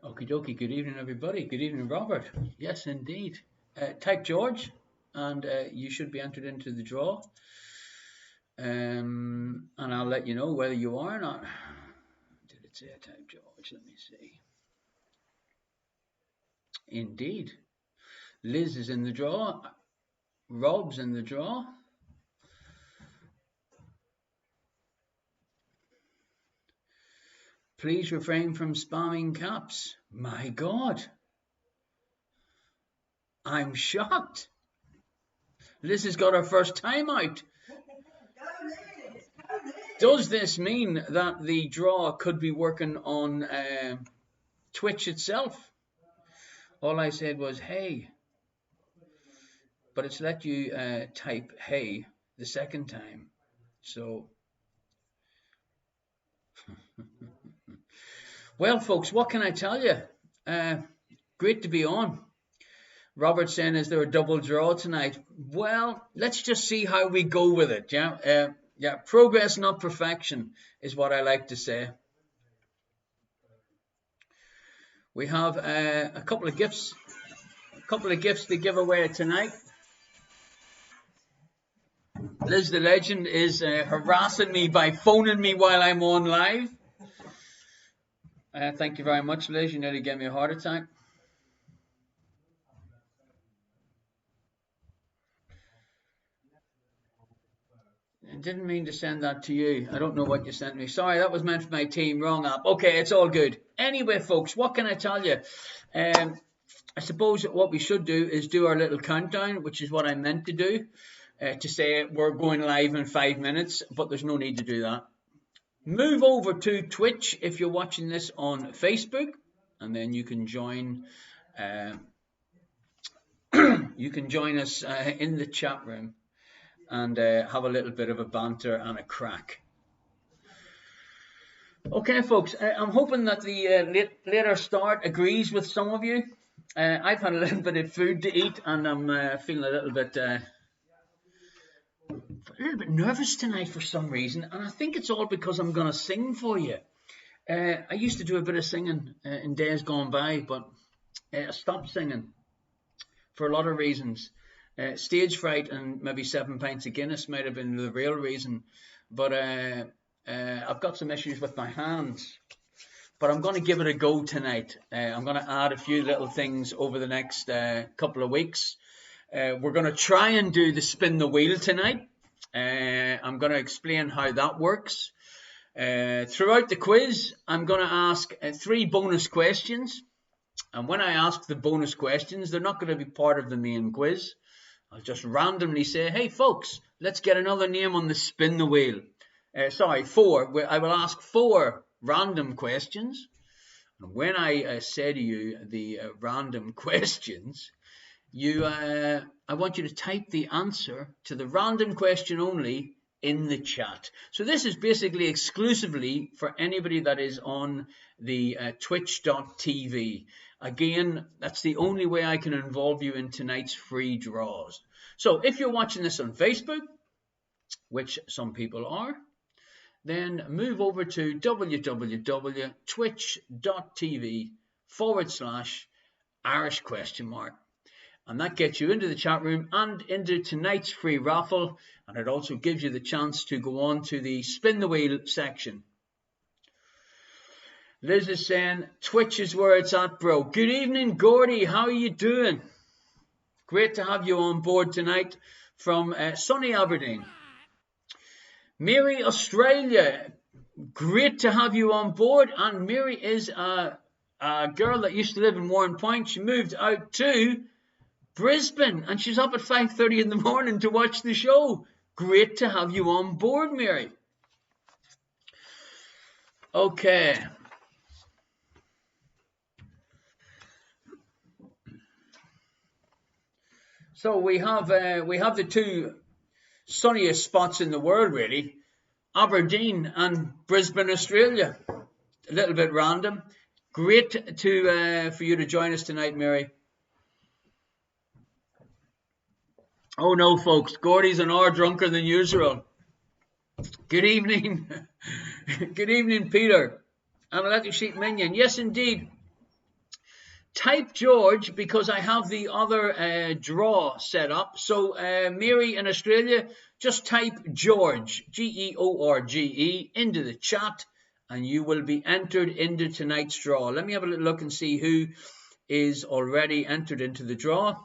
Okie dokie. Good evening, everybody. Good evening, Robert. Yes, indeed. Type George, and you should be entered into the draw. And I'll let you know whether you are or not. Did it say type George? Let me see. Indeed. Liz is in the draw. Rob's in the draw. Please refrain from spamming caps. My God. I'm shocked. Liz has got her first time out. Does this mean that the draw could be working on Twitch itself? All I said was, hey. But it's let you type, hey, the second time. So, well, folks, what can I tell you? Great to be on. Robert saying, is there a double draw tonight? Well, let's just see how we go with it. Yeah, progress, not perfection, is what I like to say. We have a couple of gifts to give away tonight. Liz the Legend is harassing me by phoning me while I'm on live. Thank you very much, Liz. You nearly gave me a heart attack. I didn't mean to send that to you. I don't know what you sent me. Sorry, that was meant for my team. Wrong app. Okay, it's all good. Anyway, folks, what can I tell you? I suppose what we should do is do our little countdown, which is what I meant to do, to say we're going live in 5 minutes, but there's no need to do that. Move over to Twitch if you're watching this on Facebook, and then you can join. You can join us in the chat room and have a little bit of a banter and a crack. Okay, folks, I'm hoping that the later start agrees with some of you. I've had a little bit of food to eat, and I'm feeling a little bit nervous tonight for some reason, and I think it's all because I'm going to sing for you. I used to do a bit of singing in days gone by, but I stopped singing for a lot of reasons. Stage fright and maybe 7 pints of Guinness might have been the real reason, but I've got some issues with my hands. But I'm going to give it a go tonight. I'm going to add a few little things over the next couple of weeks. We're going to try and do the spin the wheel tonight. I'm going to explain how that works. Throughout the quiz, I'm going to ask 3 bonus questions. And when I ask the bonus questions, they're not going to be part of the main quiz. I'll just randomly say, hey, folks, let's get another name on the spin the wheel. 4. I will ask 4 random questions. And when I say to you the random questions, I want you to type the answer to the random question only in the chat. So this is basically exclusively for anybody that is on the twitch.tv. Again, that's the only way I can involve you in tonight's free draws. So if you're watching this on Facebook, which some people are, then move over to www.twitch.tv/Irish ? And that gets you into the chat room and into tonight's free raffle. And it also gives you the chance to go on to the spin the wheel section. Liz is saying, Twitch is where it's at, bro. Good evening, Gordy. How are you doing? Great to have you on board tonight from sunny Aberdeen. Mary, Australia. Great to have you on board. And Mary is a girl that used to live in Warren Point. She moved out to Brisbane, and she's up at 5:30 in the morning to watch the show. Great to have you on board, Mary. Okay. So we have the 2 sunniest spots in the world, really. Aberdeen and Brisbane, Australia. A little bit random. Great for you to join us tonight, Mary. Oh no, folks, Gordy's an hour drunker than usual. Good evening. Good evening, Peter. An electric sheep minion. Yes, indeed. Type George because I have the other draw set up. So Mary in Australia, just type George, George, into the chat and you will be entered into tonight's draw. Let me have a little look and see who is already entered into the draw.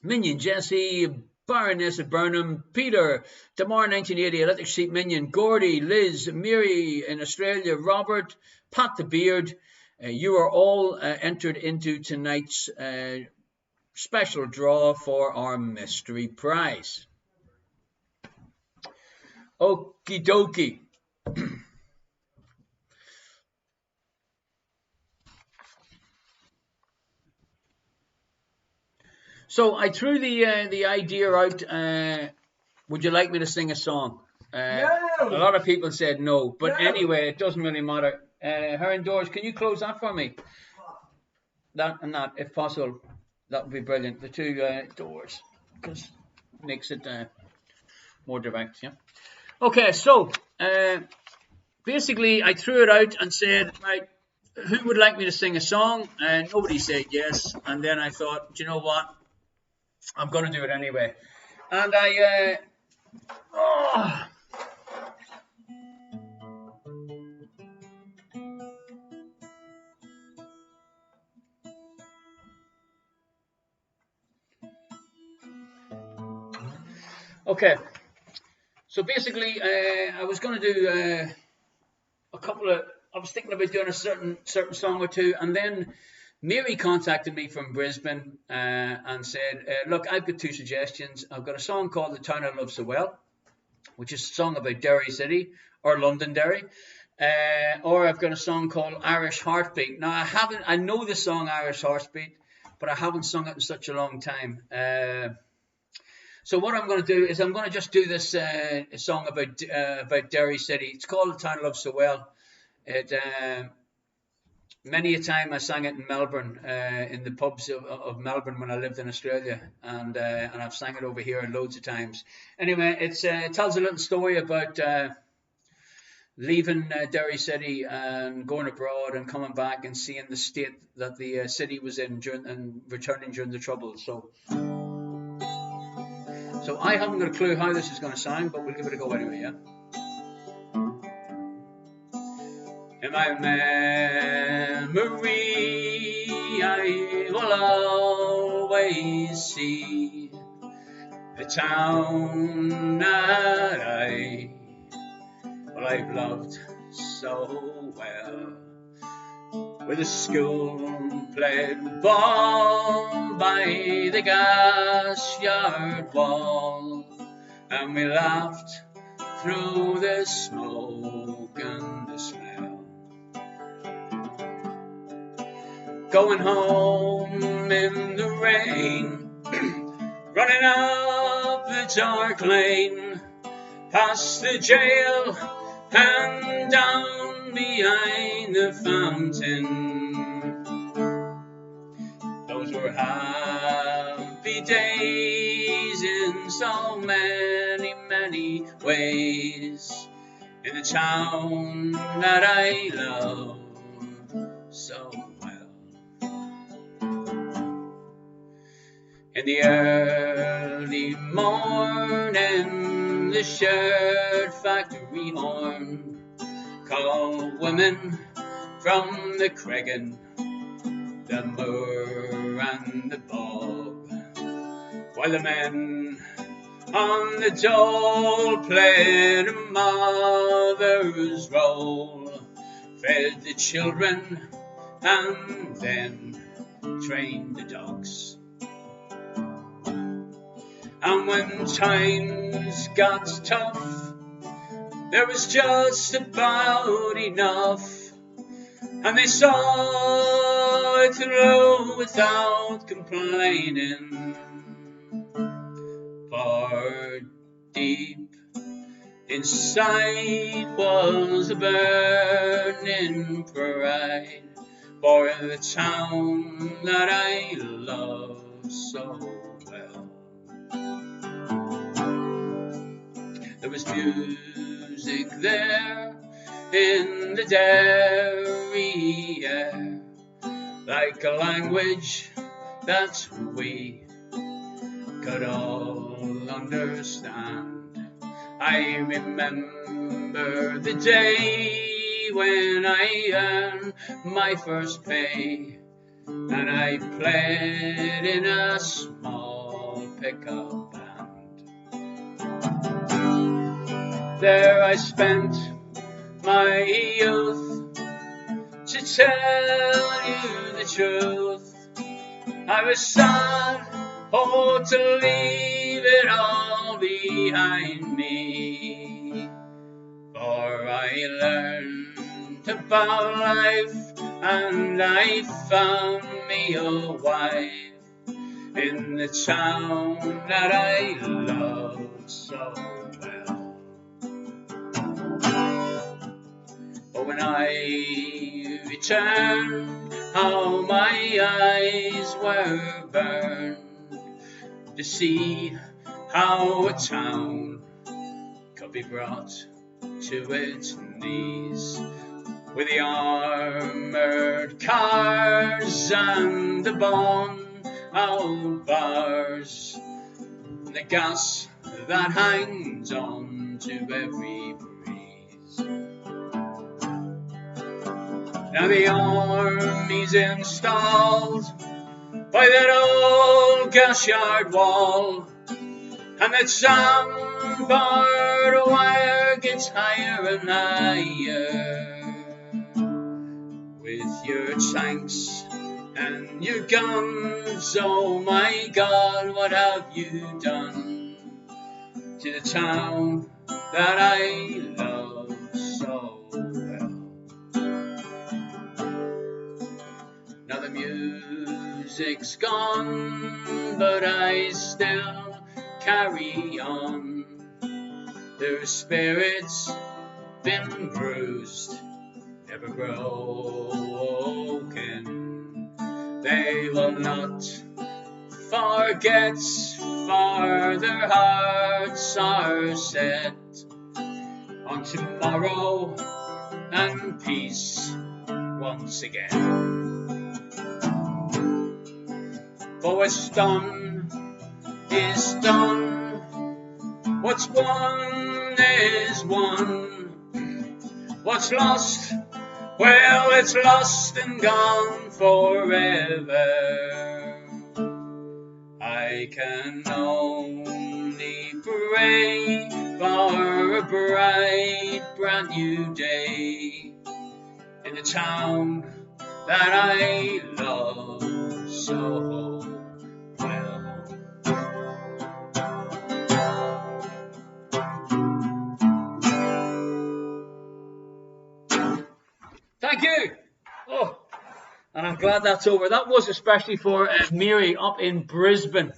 Minion Jesse, Baroness of Burnham, Peter, Damar 1980, Electric Sheep Minion, Gordy, Liz, Miri in Australia, Robert, Pat the Beard. You are all entered into tonight's special draw for our mystery prize. Okie dokie. So I threw the idea out. Would you like me to sing a song? No. A lot of people said no, but no. Anyway, it doesn't really matter. Her and Doors, can you close that for me? That and that, if possible, that would be brilliant. The two doors, because it makes it more direct. Yeah. Okay, so basically, I threw it out and said, right, who would like me to sing a song? And nobody said yes. And then I thought, do you know what? I'm going to do it anyway. And okay. So basically, I was going to do a couple of. I was thinking about doing a certain song or two, and then Mary contacted me from Brisbane and said, look, I've got two suggestions. I've got a song called The Town I Love So Well, which is a song about Derry City or Londonderry, or I've got a song called Irish Heartbeat. Now, I know the song Irish Heartbeat, but I haven't sung it in such a long time. So what I'm going to do is I'm going to just do this song about Derry City. It's called The Town I Love So Well. Many a time I sang it in Melbourne, in the pubs of Melbourne when I lived in Australia, and I've sang it over here loads of times. Anyway, it tells a little story about leaving Derry City and going abroad and coming back and seeing the state that the city was in and returning during the Troubles. So I haven't got a clue how this is going to sound, but we'll give it a go anyway, yeah? In my memory, I will always see the town that I've loved so well, with a school played ball by the gas yard wall, and we laughed through the smoke and the smell. Going home in the rain, running up the dark lane, past the jail and down behind the fountain. Those were happy days in so many, many ways, in the town that I love so well. In the early morning, the shirt factory horn called women from the Cregan, the moor and the bog, while the men on the dole played a mother's role, fed the children and then trained the dogs. And when times got tough, there was just about enough, and they saw it through without complaining. For deep inside was a burning pride for the town that I love so well. There was music there in the Derry air, like a language that we could all understand. I remember the day when I earned my first pay, and I played in a small pickup band. There I spent my youth, to tell you the truth. I was sad, oh, to leave it all behind me. For I learned about life, and I found me a wife in the town that I loved so well. But when I returned, how my eyes were burned to see how a town could be brought to its knees, with the armored cars and the bomb-out bars, and the gas that hangs on to every breeze. Now the army's installed by that old gas yard wall, and that sound barbed wire gets higher and higher. With your tanks and your guns, oh my God, what have you done to the town that I love so well? Now the music's gone, but I still carry on. Their spirits been bruised, never broken. They will not forget, for their hearts are set on tomorrow and peace once again. For what's done is done, what's won is won. What's lost, well, it's lost and gone forever. I can only pray for a bright, brand new day in the town that I love so well. Thank you. Oh, and I'm glad that's over. That was especially for Mary up in Brisbane.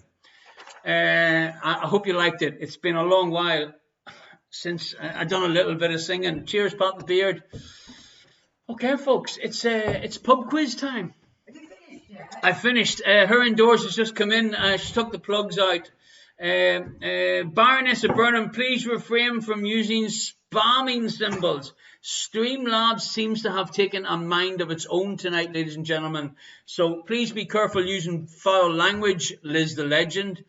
I hope you liked it. It's been a long while since I've done a little bit of singing. Cheers, Pat the Beard. Okay, folks, it's pub quiz time. I finished. Her indoors has just come in. She took the plugs out. Baroness of Burnham, please refrain from using spamming symbols. Streamlabs seems to have taken a mind of its own tonight, ladies and gentlemen. So please be careful using foul language, Liz the Legend.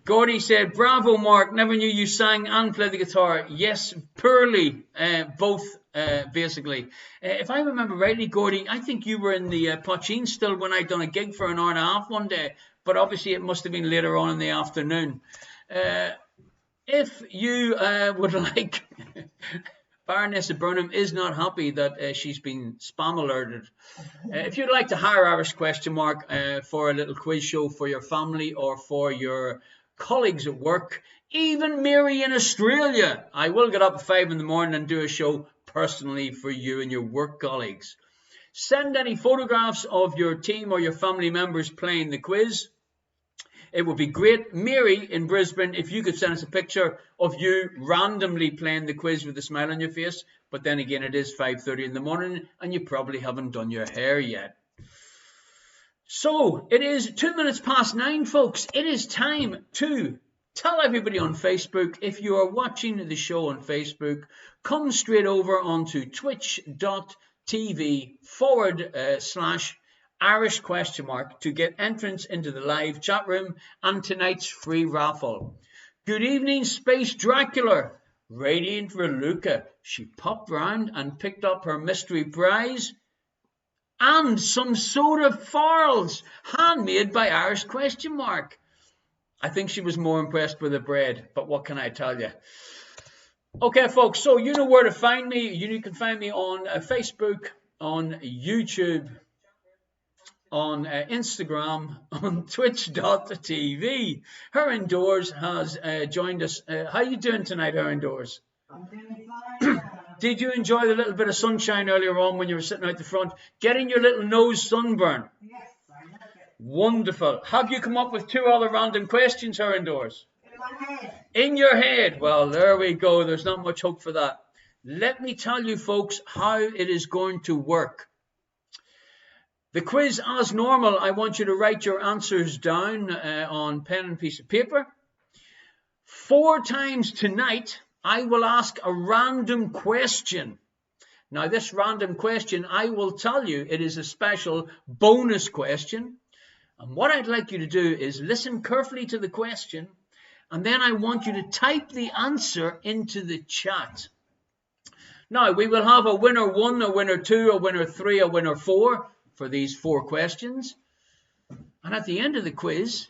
Gordy said, bravo, Mark. Never knew you sang and played the guitar. Yes, poorly, both, basically. If I remember rightly, Gordy, I think you were in the Pochine still when I'd done a gig for an hour and a half one day, but obviously it must have been later on in the afternoon. If you would like, Baroness of Burnham is not happy that she's been spam alerted. If you'd like to hire Irish Question Mark for a little quiz show for your family or for your colleagues at work, even Mary in Australia, I will get up at 5 in the morning and do a show personally for you and your work colleagues. Send any photographs of your team or your family members playing the quiz. It would be great, Mary in Brisbane, if you could send us a picture of you randomly playing the quiz with a smile on your face. But then again, it is 5:30 in the morning and you probably haven't done your hair yet. So it is 2 minutes past 9, folks. It is time to tell everybody on Facebook, if you are watching the show on Facebook, come straight over onto twitch.tv twitch.tv/Irish ? To get entrance into the live chat room and tonight's free raffle. Good evening, Space Dracula. Radiant Reluca. She popped round and picked up her mystery prize and some soda farls handmade by Irish ? I think she was more impressed with the bread, but what can I tell you? Okay, folks, so you know where to find me. You can find me on Facebook, on YouTube, on Instagram, on twitch.tv. Her Indoors has joined us. How are you doing tonight, Her Indoors? I'm doing fine. Did you enjoy the little bit of sunshine earlier on when you were sitting out the front, getting your little nose sunburn? Yes, I like it. Wonderful. Have you come up with 2 other random questions, Her Indoors? In my head. In your head. Well, there we go. There's not much hope for that. Let me tell you, folks, how it is going to work. The quiz, as normal, I want you to write your answers down on pen and piece of paper. 4 times tonight, I will ask a random question. Now, this random question, I will tell you, it is a special bonus question. And what I'd like you to do is listen carefully to the question, and then I want you to type the answer into the chat. Now, we will have a winner 1, a winner 2, a winner 3, a winner 4 for these 4 questions. And at the end of the quiz,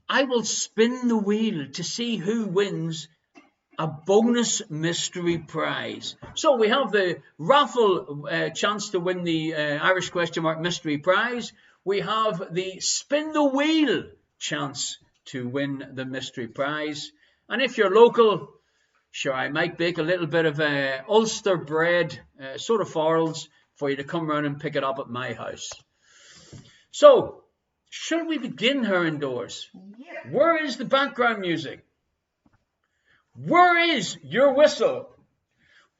I will spin the wheel to see who wins a bonus mystery prize. So we have the raffle chance to win the Irish ? mystery prize. We have the spin the wheel chance to win the mystery prize. And if you're local, sure, I might bake a little bit of Ulster bread, soda farls, for you to come around and pick it up at my house. So, shall we begin, Her Indoors? Yeah. Where is the background music? Where is your whistle?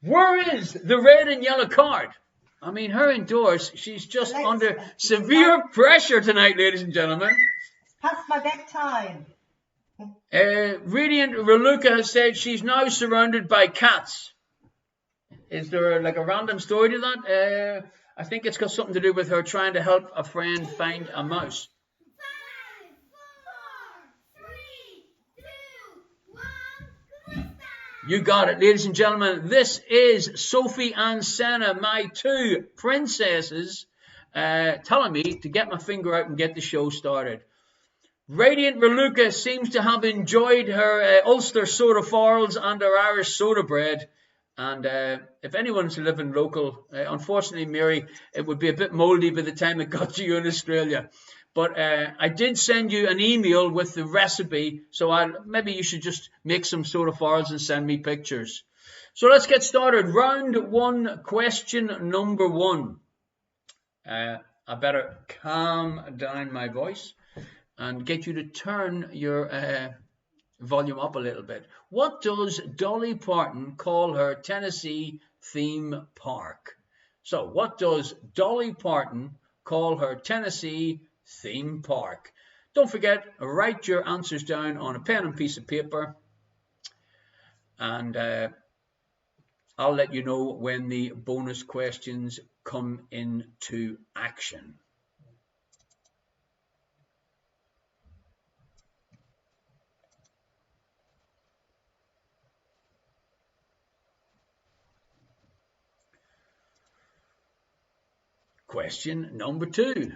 Where is the red and yellow card? I mean, Her Indoors, she's just under severe pressure tonight, ladies and gentlemen. Past my bedtime. Radiant Reluca has said she's now surrounded by cats. Is there like a random story to that? I think it's got something to do with her trying to help a friend find a mouse. 5, 4, 3, 2, 1, You got it, ladies and gentlemen. This is Sophie and Senna, my 2 princesses, telling me to get my finger out and get the show started. Radiant Reluca seems to have enjoyed her Ulster soda farls and her Irish soda bread. And if anyone's living local, unfortunately, Mary, it would be a bit mouldy by the time it got to you in Australia. But I did send you an email with the recipe, so maybe you should just make some soda farls and send me pictures. So let's get started. Round 1, question number 1. I better calm down my voice and get you to turn your volume up a little bit. What does Dolly Parton call her Tennessee theme park? So what does Dolly Parton call her Tennessee theme park? Don't forget, write your answers down on a pen and piece of paper, and I'll let you know when the bonus questions come into action. Question number 2.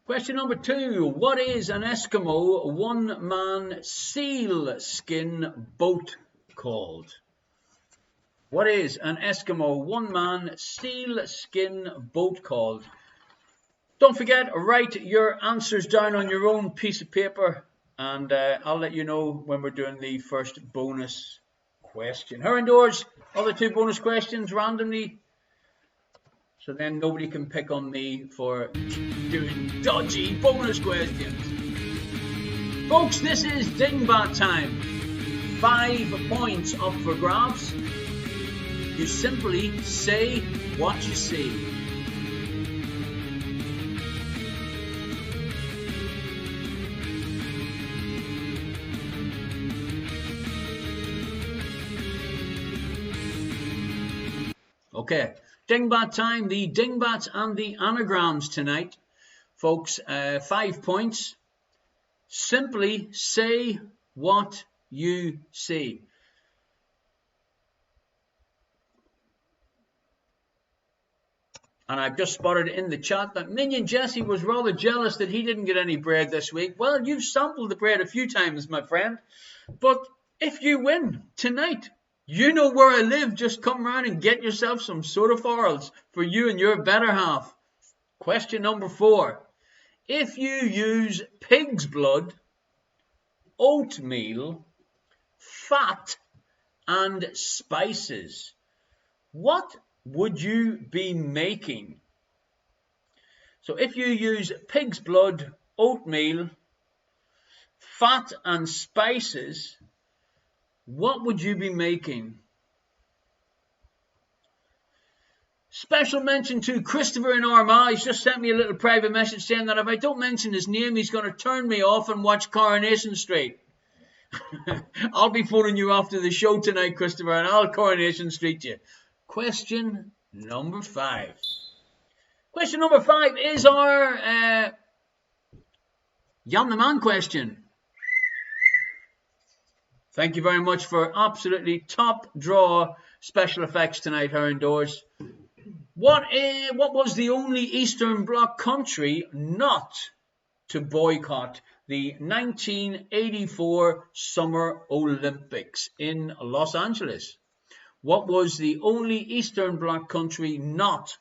Question number 2. What is an Eskimo one-man sealskin boat called? What is an Eskimo one-man sealskin boat called? Don't forget, write your answers down on your own piece of paper, and I'll let you know when we're doing the first bonus question. Her Indoors, other 2 bonus questions randomly, so then nobody can pick on me for doing dodgy bonus questions. Folks, this is Dingbat time. 5 points up for grabs. You simply say what you see. Okay, Dingbat time, the Dingbats and the anagrams tonight. Folks, 5 points. Simply say what you see. And I've just spotted in the chat that Minion Jesse was rather jealous that he didn't get any bread this week. Well, you've sampled the bread a few times, my friend. But if you win tonight, you know where I live. Just come round and get yourself some soda farls for you and your better half. Question number 4. If you use pig's blood, oatmeal, fat, and spices, what would you be making? So if you use pig's blood, oatmeal, fat, and spices, what would you be making? Special mention to Christopher in Armagh. He's just sent me a little private message saying that if I don't mention his name, he's going to turn me off and watch Coronation Street. I'll be phoning you after the show tonight, Christopher, and I'll Coronation Street you. Question number 5. Question number 5 is our Jan the Man question. Thank you very much for absolutely top draw special effects tonight, here indoors. What was the only Eastern Bloc country not to boycott the 1984 Summer Olympics in Los Angeles? What was the only Eastern Bloc country not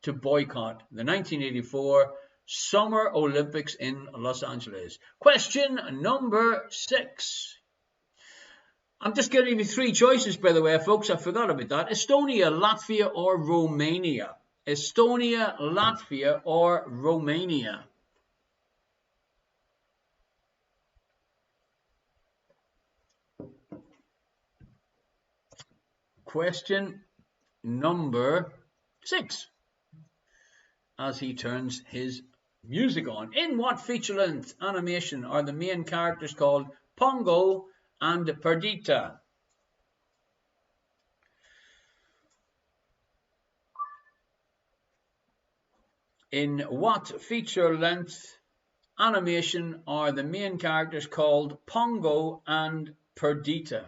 to boycott the 1984 Summer Olympics in Los Angeles? Question number 6. I'm just giving you 3 choices, by the way, folks. I forgot about that. Estonia, Latvia, or Romania? Estonia, Latvia, or Romania? Question number 6. As he turns his music on. In what feature-length animation are the main characters called Pongo and Perdita? In what feature-length animation are the main characters called Pongo and Perdita?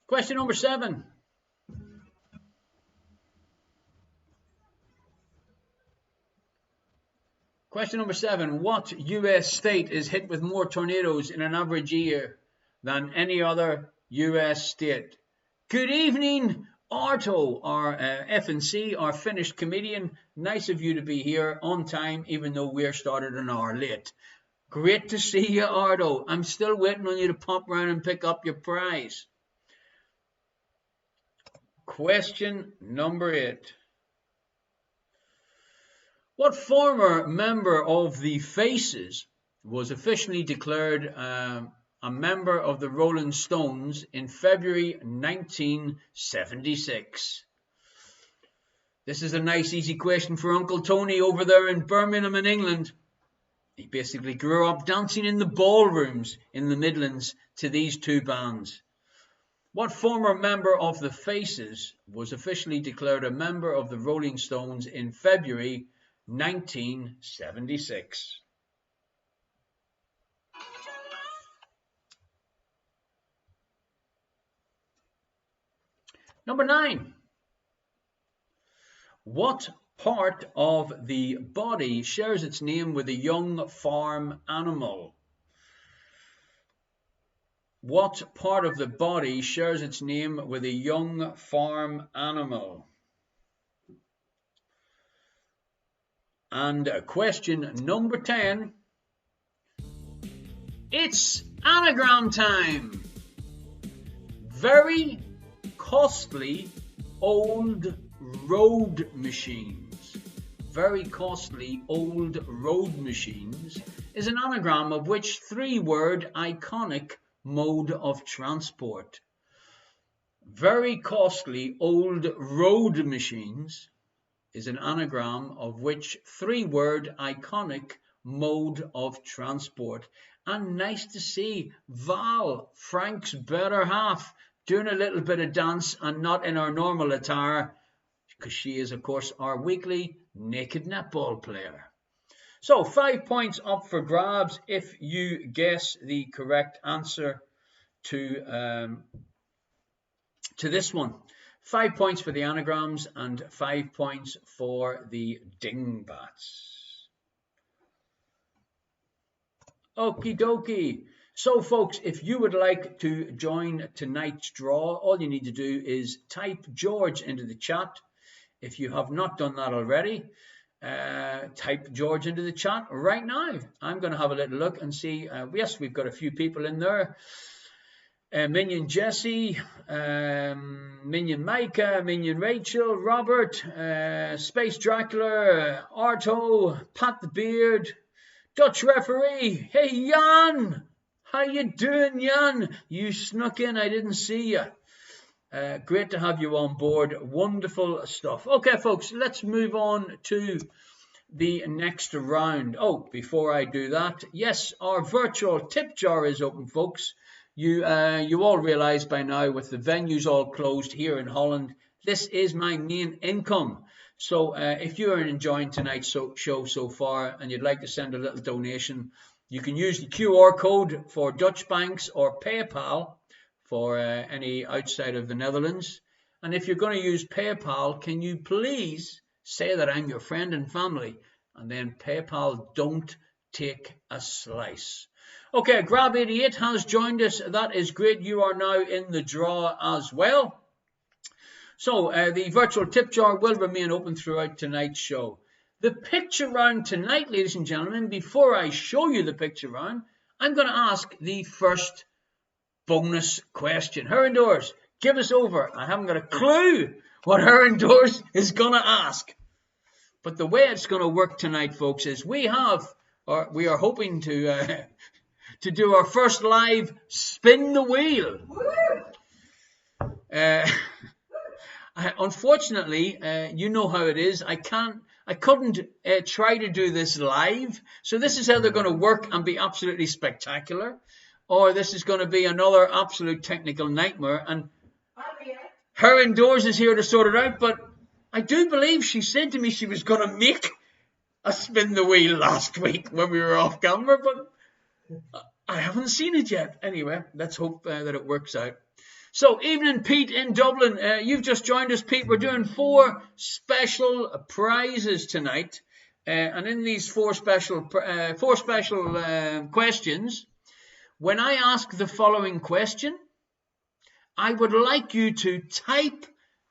Question number 7. Question number 7. What US state is hit with more tornadoes in an average year than any other US state? Good evening, Arto, our FNC, our Finnish comedian. Nice of you to be here on time, even though we're started an hour late. Great to see you, Arto. I'm still waiting on you to pop round and pick up your prize. Question number 8. What former member of the Faces was officially declared a member of the Rolling Stones in February 1976? This is a nice easy question for Uncle Tony over there in Birmingham in England. He basically grew up dancing in the ballrooms in the Midlands to these 2 bands. What former member of the Faces was officially declared a member of the Rolling Stones in February 1976? Number 9. What part of the body shares its name with a young farm animal? What part of the body shares its name with a young farm animal? And question number 10. It's anagram time. Very costly old road machines. Very costly old road machines is an anagram of which 3-word iconic mode of transport? Very costly old road machines is an anagram of which three-word iconic mode of transport? And nice to see Val, Frank's better half, doing a little bit of dance and not in our normal attire, because she is, of course, our weekly naked netball player. So 5 points up for grabs if you guess the correct answer to this one. 5 points for the anagrams and 5 points for the dingbats. Okie dokie. So folks, if you would like to join tonight's draw, all you need to do is type George into the chat. If you have not done that already, type George into the chat right now. I'm going to have a little look and see. Yes, we've got a few people in there. Minion Jesse, Minion Micah, Minion Rachel, Robert, Space Dracula, Arto, Pat the Beard, Dutch Referee. Hey Jan, how you doing, Jan? You snuck in, I didn't see you. Great to have you on board. Wonderful stuff. Okay, folks, let's move on to the next round. Oh, before I do that, yes, our virtual tip jar is open, folks. You all realise by now, with the venues all closed here in Holland, this is my main income. So if you are enjoying tonight's show so far and you'd like to send a little donation, you can use the QR code for Dutch banks or PayPal for any outside of the Netherlands. And if you're going to use PayPal, can you please say that I'm your friend and family, and then PayPal don't take a slice. Okay, Grab88 has joined us. That is great. You are now in the draw as well. So the virtual tip jar will remain open throughout tonight's show. The picture round tonight, ladies and gentlemen, before I show you the picture round, I'm going to ask the first bonus question. Herendors, give us over. I haven't got a clue what Herendors is going to ask. But the way it's going to work tonight, folks, is we are hoping to do our first live spin the wheel. Unfortunately, you know how it is. I couldn't try to do this live. So this is how they're going to work and be absolutely spectacular. Or this is going to be another absolute technical nightmare. And Herendors is here to sort it out. But I do believe she said to me she was going to make a spin the wheel last week when we were off camera. But I haven't seen it yet. Anyway, let's hope that it works out. So, evening, Pete in Dublin. You've just joined us, Pete. We're doing 4 special prizes tonight. And in these 4 special questions, when I ask the following question, I would like you to type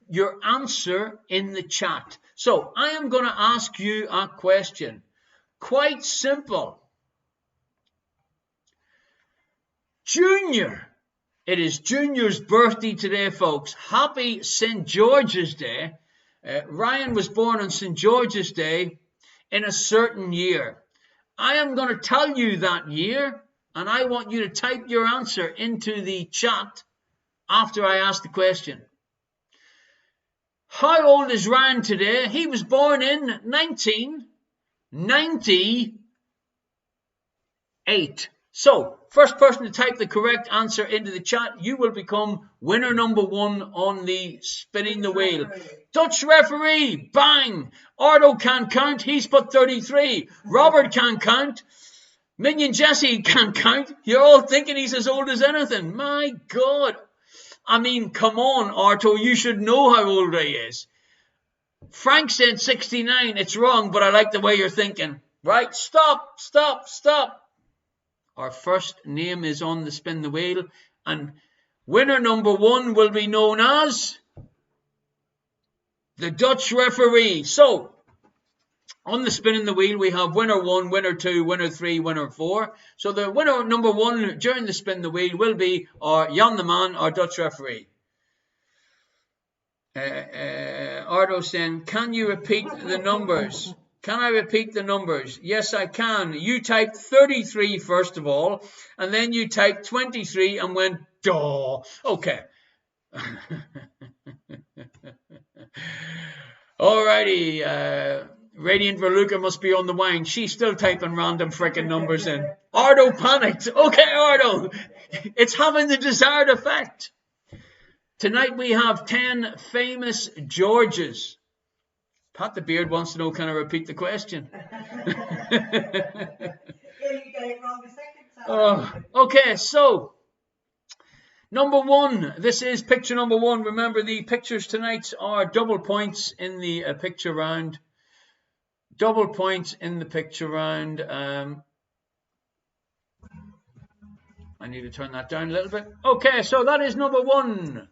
your answer in the chat. So, I am going to ask you a question. Quite simple. Junior. It is Junior's birthday today, folks. Happy St. George's Day. Ryan was born on St. George's Day in a certain year. I am going to tell you that year, and I want you to type your answer into the chat after I ask the question. How old is Ryan today? He was born in 1998. So, first person to type the correct answer into the chat, you will become winner number 1 on the spinning the wheel. Dutch Referee, bang! Ardo can't count, he's put 33. Robert can't count. Minion Jesse can't count. You're all thinking he's as old as anything. My God. I mean, come on, Arto, you should know how old he is. Frank said 69. It's wrong, but I like the way you're thinking. Right, stop. Our first name is on the spin the wheel, and winner number 1 will be known as the Dutch Referee. So, on the spinning the wheel, we have winner 1, winner 2, winner 3, winner 4. So the winner number 1 during the spin the wheel will be our Jan the Man, our Dutch Referee. Ardo saying, can you repeat the numbers? Can I repeat the numbers? Yes, I can. You typed 33 first of all, and then you typed 23 and went, duh. Okay. Alrighty, Radiant Verluca must be on the wine. She's still typing random freaking numbers in. Ardo panicked. Okay, Ardo. It's having the desired effect. Tonight we have 10 famous Georges. Pat the Beard wants to know, can I repeat the question? Yeah, you got it wrong the second time. Okay, so number one. This is picture number one. Remember, the pictures tonight are double points in the picture round. Double points in the picture round. I need to turn that down a little bit. Okay, so that is number one.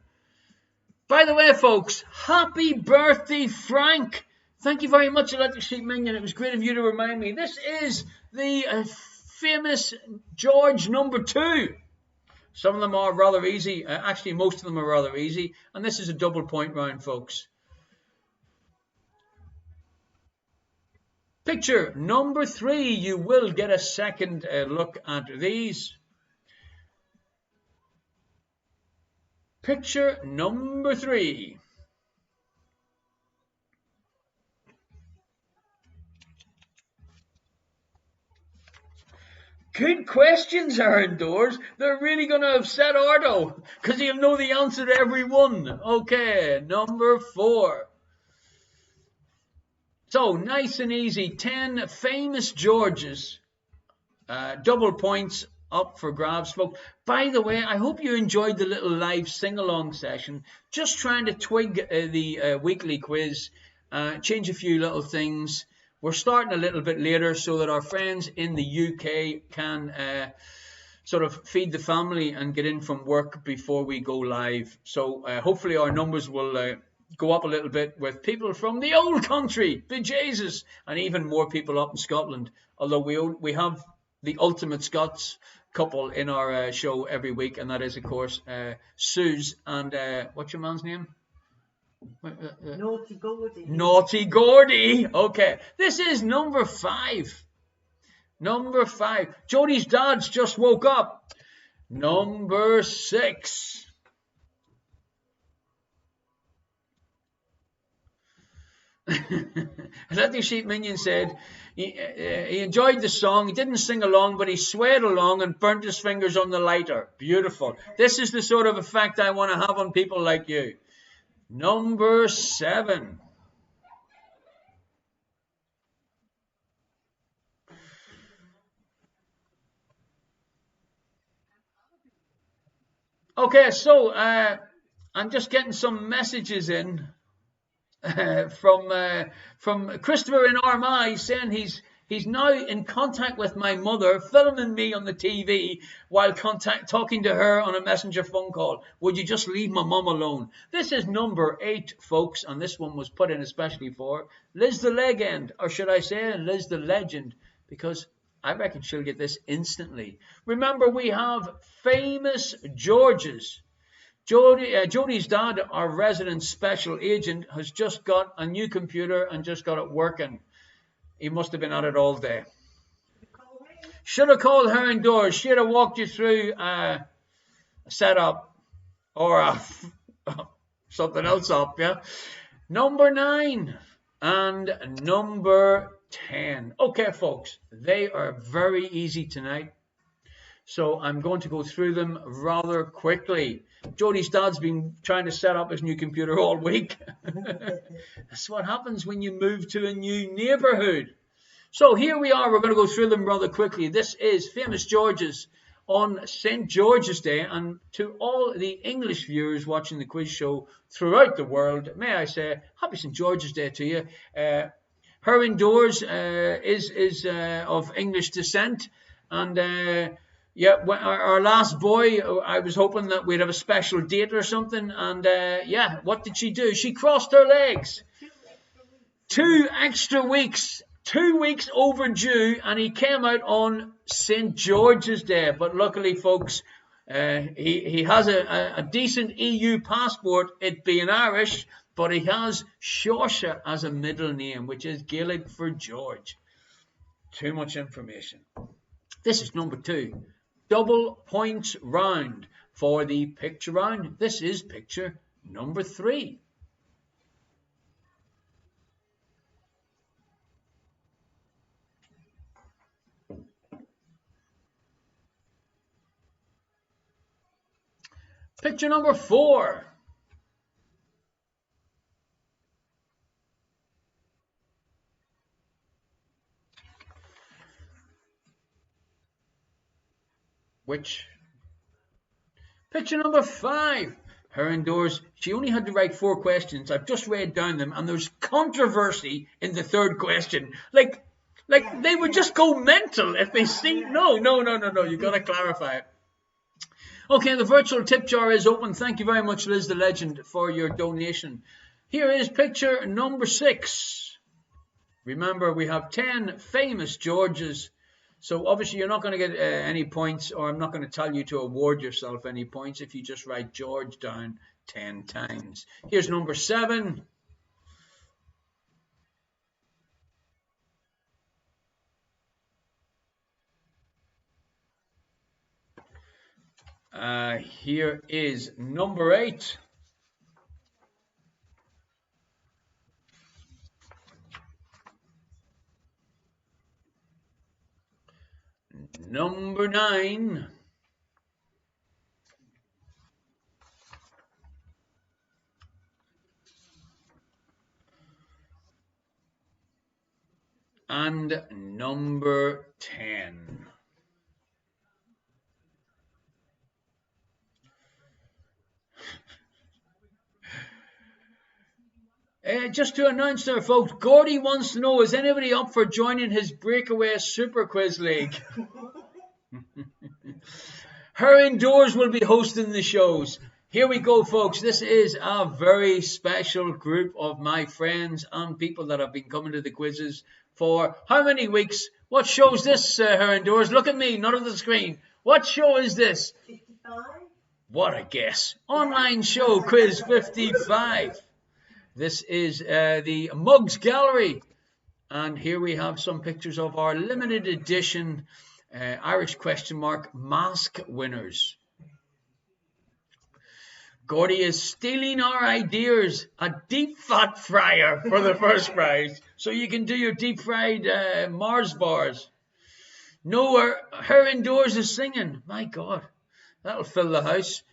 By the way, folks, happy birthday, Frank. Thank you very much, Electric Sheep Minion. It was great of you to remind me. This is the famous George number 2. Some of them are rather easy. Actually, most of them are rather easy. And this is a double point round, folks. Picture number 3. You will get a second look at these. Picture number 3. Good questions, Aaron Doors. They're really going to upset Ardo because he'll know the answer to every one. Okay, number 4. So, nice and easy. 10 famous Georges. Double points up for grabs, folks. By the way, I hope you enjoyed the little live sing-along session. Just trying to twig the weekly quiz, change a few little things. We're starting a little bit later so that our friends in the UK can sort of feed the family and get in from work before we go live. So hopefully our numbers will go up a little bit with people from the old country, bejesus, and even more people up in Scotland. Although we have the ultimate Scots couple in our show every week, and that is, of course, Suze and what's your man's name? Naughty Gordy. Naughty Gordy. Okay, this is number 5. Number 5. Jodie's dad's just woke up. Number 6. Electric Sheep Minion said he enjoyed the song. He didn't sing along, but he swayed along and burnt his fingers on the lighter. Beautiful. This is the sort of effect I want to have on people like you. Number 7. Okay, so I'm just getting some messages in from Christopher in Armagh saying he's now in contact with my mother, filming me on the TV while talking to her on a messenger phone call. Would you just leave my mum alone? This is number 8, folks, and this one was put in especially for Liz the Legend, or should I say Liz the Legend, because I reckon she'll get this instantly. Remember, we have famous Georges. Jodie's dad, our resident special agent, has just got a new computer and just got it working. He must have been at it all day. Should have called her indoors. She'd have walked you through a setup or something else up, yeah? Number 9 and number 10. Okay, folks, they are very easy tonight. So I'm going to go through them rather quickly. Jodie's dad's been trying to set up his new computer all week. That's what happens when you move to a new neighborhood. So here we are. We're going to go through them rather quickly. This is famous Georges on St. George's Day. And to all the English viewers watching the quiz show throughout the world, may I say, happy St. George's Day to you. Her indoors is of English descent. And yeah, our last boy, I was hoping that we'd have a special date or something. And yeah, what did she do? She crossed her legs. 2 extra weeks. 2 weeks overdue, and he came out on St. George's Day. But luckily, folks, he has a decent EU passport, it being Irish, but he has Saoirse as a middle name, which is Gaelic for George. Too much information. This is number 2. Double points round for the picture round. This is picture number 3. Picture number 4. Picture number 5. Her indoors, she only had to write 4 questions. I've just read down them, and there's controversy in the 3rd question. Like they would just go mental if they see. No. You've got to clarify it. Okay, the virtual tip jar is open. Thank you very much, Liz the Legend, for your donation. Here is picture number 6. Remember, we have 10 famous Georges. So obviously you're not going to get any points, or I'm not going to tell you to award yourself any points if you just write George down 10 times. Here's number 7. Here is number 8. Number 9. And number 10. Just to announce there, folks, Gordy wants to know, is anybody up for joining his Breakaway Super Quiz League? Her Indoors will be hosting the shows. Here we go, folks. This is a very special group of my friends and people that have been coming to the quizzes for how many weeks? What show is this, Her Indoors? Look at me, not at the screen. What show is this? 55. What a guess. Online show, Quiz 55. This is the Mugs Gallery. And here we have some pictures of our limited edition Irish question mark mask winners. Gordy is stealing our ideas. A deep fat fryer for the first prize. So you can do your deep fried Mars bars. No, Her Indoors is singing. My God, that'll fill the house.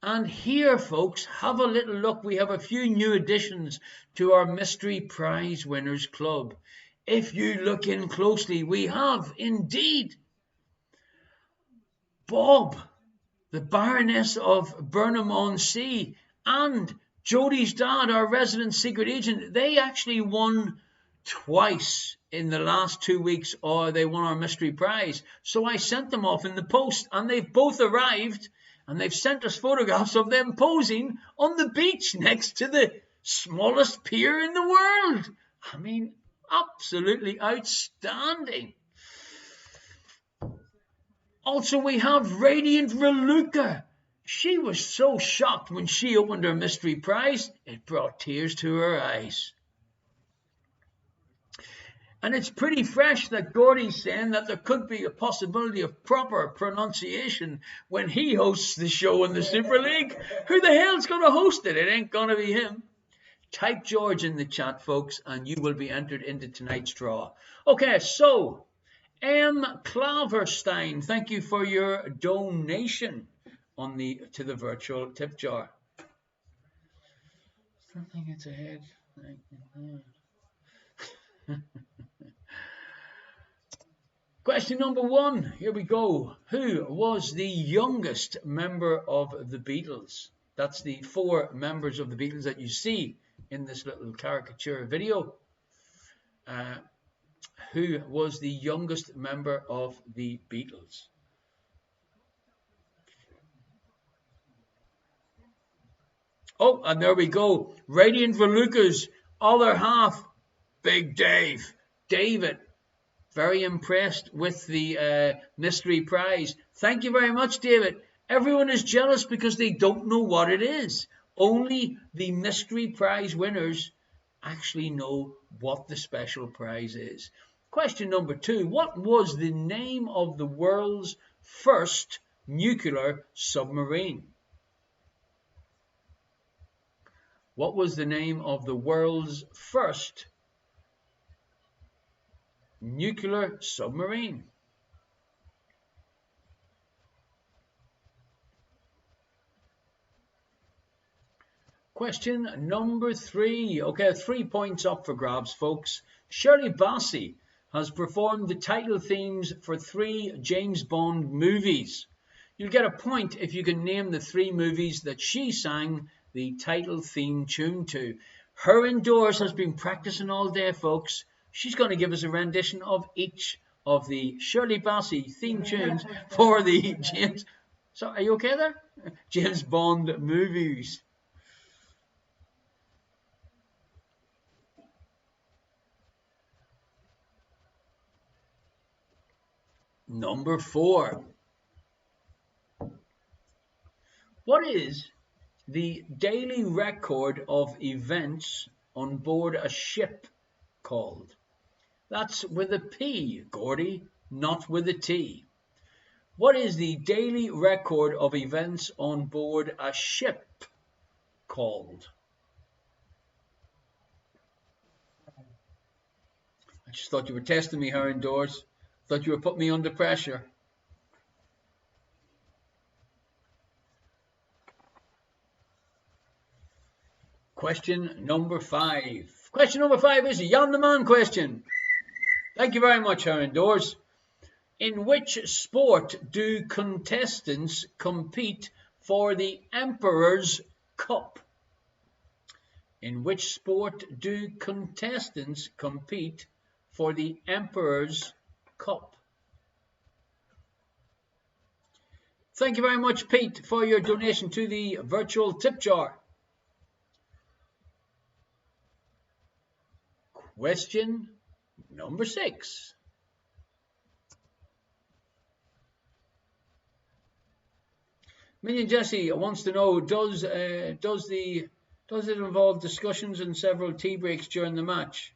And here, folks, have a little look. We have a few new additions to our Mystery Prize Winners Club. If you look in closely, we have indeed Bob, the Baroness of Burnham-on-Sea, and Jodie's dad, our resident secret agent. They actually won twice in the last 2 weeks, or they won our mystery prize. So I sent them off in the post, and they've both arrived, and they've sent us photographs of them posing on the beach next to the smallest pier in the world. I mean, absolutely outstanding. Also, we have Radiant Raluca. She was so shocked when she opened her mystery prize, it brought tears to her eyes. And it's pretty fresh that Gordy's saying that there could be a possibility of proper pronunciation when he hosts the show in the Super League. Who the hell's going to host it? It ain't going to be him. Type George in the chat, folks, and you will be entered into tonight's draw. Okay, so M. Claverstein, thank you for your donation to the virtual tip jar. Something gets ahead. Question number 1. Here we go. Who was the youngest member of the Beatles? That's the 4 members of the Beatles that you see in this little caricature video. Who was the youngest member of the Beatles? Oh, and there we go. Radiant Raluca's other half, Big Dave. David, very impressed with the mystery prize. Thank you very much, David. Everyone is jealous because they don't know what it is. Only the mystery prize winners actually know what the special prize is. Question number 2. What was the name of the world's first nuclear submarine? What was the name of the world's first nuclear submarine? Question number 3. Okay, 3 points up for grabs, folks. Shirley Bassey has performed the title themes for 3 James Bond movies. You'll get a point if you can name the 3 movies that she sang the title theme tune to. Her indoors has been practicing all day, folks. She's going to give us a rendition of each of the Shirley Bassey theme tunes for the James... So, are you okay there? James Bond movies. Number 4. What is the daily record of events on board a ship called? That's with a P, Gordy, not with a T. What is the daily record of events on board a ship called? I just thought you were testing me here indoors. Thought you were putting me under pressure. Question number 5. Question number 5 is a Jan the Man question. Thank you very much, Aaron Doors. In which sport do contestants compete for the Emperor's Cup? In which sport do contestants compete for the Emperor's Cup? Thank you very much, Pete, for your donation to the virtual tip jar. Question number 6. Minion Jesse wants to know, does it involve discussions and several tea breaks during the match?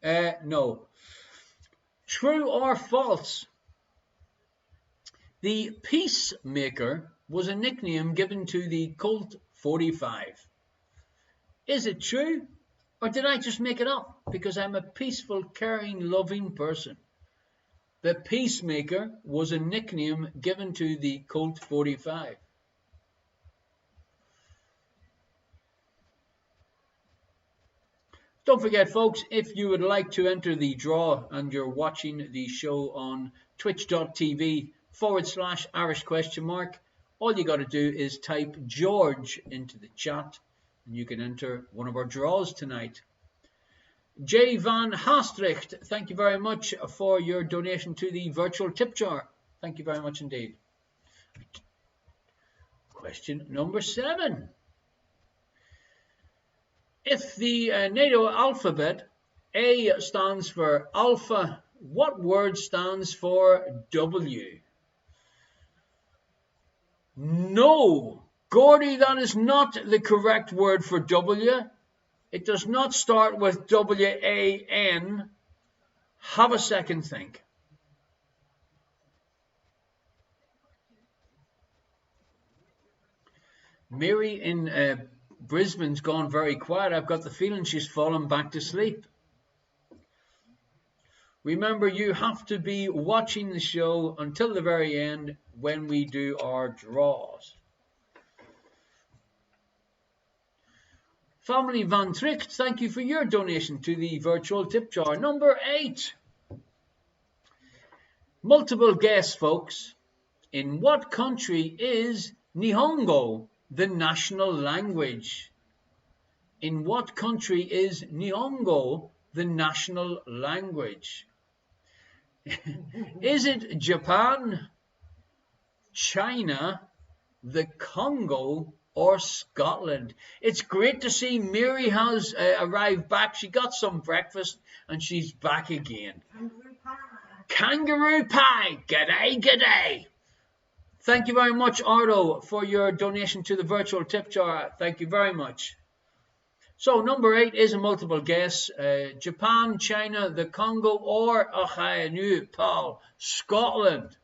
No. True or false? The Peacemaker was a nickname given to the Colt 45. Is it true? Or did I just make it up because I'm a peaceful, caring, loving person? The Peacemaker was a nickname given to the Colt 45. Don't forget, folks, if you would like to enter the draw and you're watching the show on twitch.tv/Irish ? All you got to do is type George into the chat and you can enter one of our draws tonight. J. Van Haastricht, thank you very much for your donation to the virtual tip jar. Thank you very much indeed. Question number 7. If the NATO alphabet A stands for alpha, what word stands for W? No, Gordy, that is not the correct word for W. It does not start with W-A-N. Have a second think. Mary in Brisbane's gone very quiet. I've got the feeling she's fallen back to sleep. Remember, you have to be watching the show until the very end when we do our draws. Family Van Tricht, thank you for your donation to the virtual tip jar. Number 8. Multiple guess, folks. In what country is Nihongo the national language? In what country is Nihongo the national language? Is it Japan, China, the Congo, or Scotland? It's great to see Mary has arrived back. She got some breakfast and she's back again. Kangaroo pie. G'day, g'day. Thank you very much, Ardo, for your donation to the virtual tip jar. Thank you very much. So number 8 is a multiple guess. Japan, China, the Congo, or I knew it, Paul, Scotland.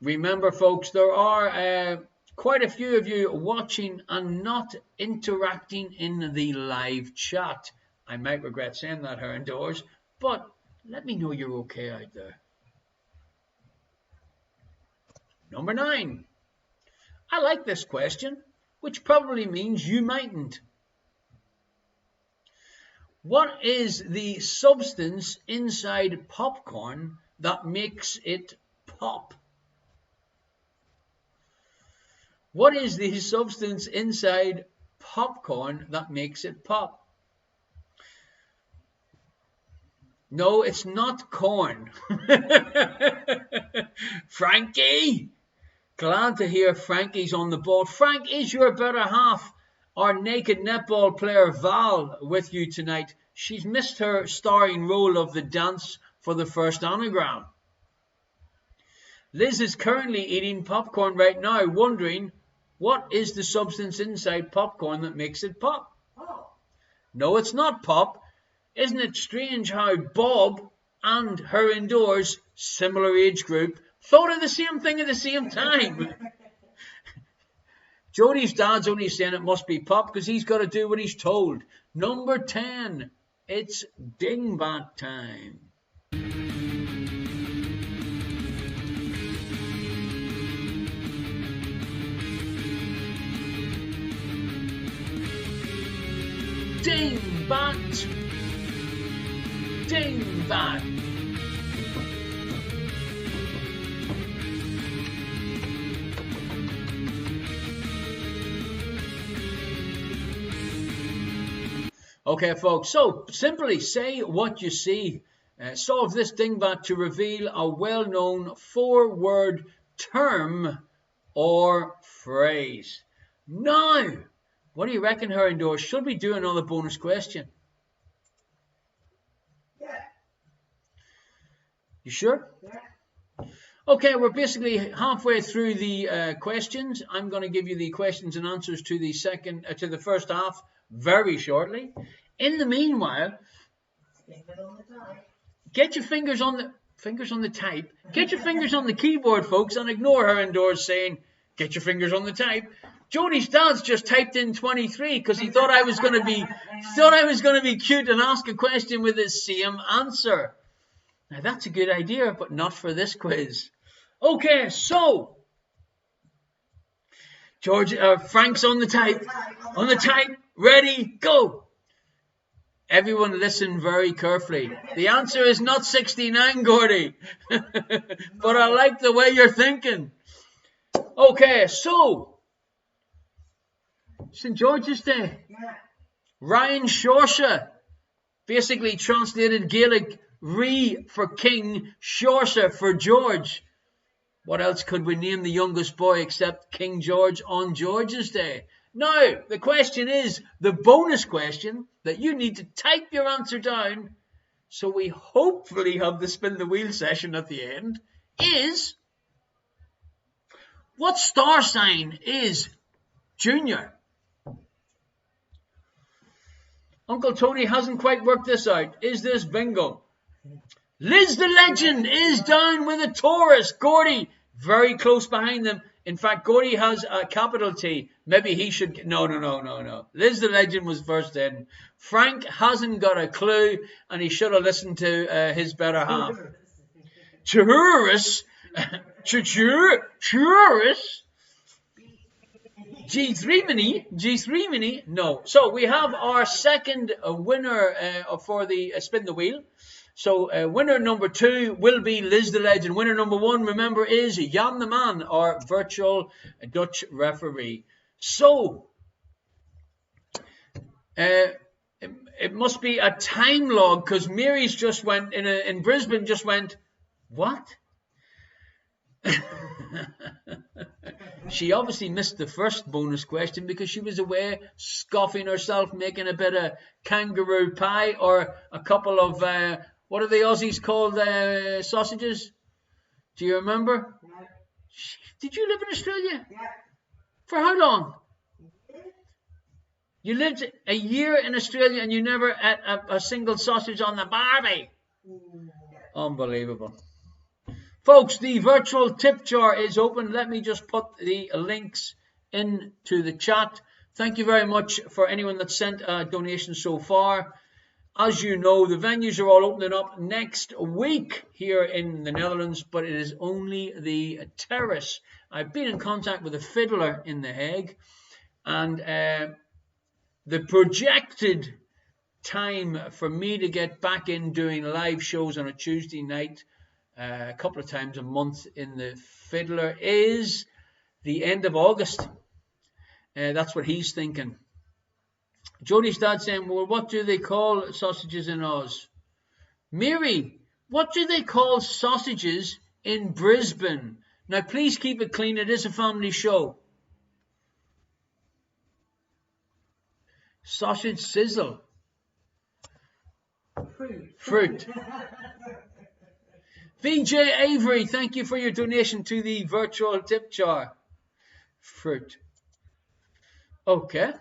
Remember, folks, there are quite a few of you watching and not interacting in the live chat. I might regret saying that here indoors, but let me know you're okay out there. Number 9. I like this question, which probably means you mightn't. What is the substance inside popcorn that makes it pop? What is the substance inside popcorn that makes it pop? No, it's not corn. Frankie! Glad to hear Frankie's on the board. Frank, is your better half, our naked netball player Val, with you tonight? She's missed her starring role of the dance for the first anagram. Liz is currently eating popcorn right now, wondering what is the substance inside popcorn that makes it pop? Oh. No, it's not pop. Isn't it strange how Bob and her indoors, similar age group, thought of the same thing at the same time? Jodie's dad's only saying it must be pop because he's got to do what he's told. Number 10, it's dingbat time. Dingbat. Dingbat. Okay, folks, so simply say what you see. Solve this dingbat to reveal a well-known 4-word term or phrase. Now, what do you reckon, her indoors? Should we do another bonus question? Yeah. You sure? Yeah. Okay, we're basically halfway through the questions. I'm going to give you the questions and answers to the first half very shortly. In the meanwhile, get your fingers on the type. Get your fingers on the keyboard, folks, and ignore her indoors saying, "Get your fingers on the type." Jodie's dad's just typed in 23 because he thought I was going to be cute and ask a question with the same answer. Now that's a good idea, but not for this quiz. Okay, so Frank's on the type. On the type, ready, go. Everyone listen very carefully. The answer is not 69, Gordy. But I like the way you're thinking. Okay, so St. George's Day. Yeah. Ryan Saoirse, basically translated Gaelic, Ri for king, Saoirse for George. What else could we name the youngest boy except King George on George's Day? Now, the question is, the bonus question that you need to type your answer down, so we hopefully have the spin the wheel session at the end, is, what star sign is Junior? Uncle Tony hasn't quite worked this out. Is this bingo? Liz the Legend is down with a Taurus. Gordy, very close behind them. In fact, Gordy has a capital T. Maybe he should... No. Liz the Legend was first in. Frank hasn't got a clue, and he should have listened to his better half. Taurus. Taurus. G3 Mini. No. So we have our second winner for the spin the wheel. So winner number 2 will be Liz the Legend. Winner number 1, remember, is Jan the Man, our virtual Dutch referee. So it must be a time log because Mary's just went in Brisbane. Just went, what? She obviously missed the first bonus question because she was away scoffing herself, making a bit of kangaroo pie or a couple of, what are the Aussies called, sausages? Do you remember? Yeah. Did you live in Australia? Yeah. For how long? You lived a year in Australia and you never ate a single sausage on the barbie. Unbelievable. Folks, the virtual tip jar is open. Let me just put the links into the chat. Thank you very much for anyone that sent a donation so far. As you know, the venues are all opening up next week here in the Netherlands, but it is only the Terrace. I've been in contact with a fiddler in The Hague, and the projected time for me to get back in doing live shows on a Tuesday night, a couple of times a month in the fiddler, is the end of August. That's what he's thinking. Jodie's dad saying, well, what do they call sausages in Oz? Mary, what do they call sausages in Brisbane? Now, please keep it clean. It is a family show. Sausage sizzle. Fruit. VJ Avery, thank you for your donation to the virtual tip jar. Fruit. Okay.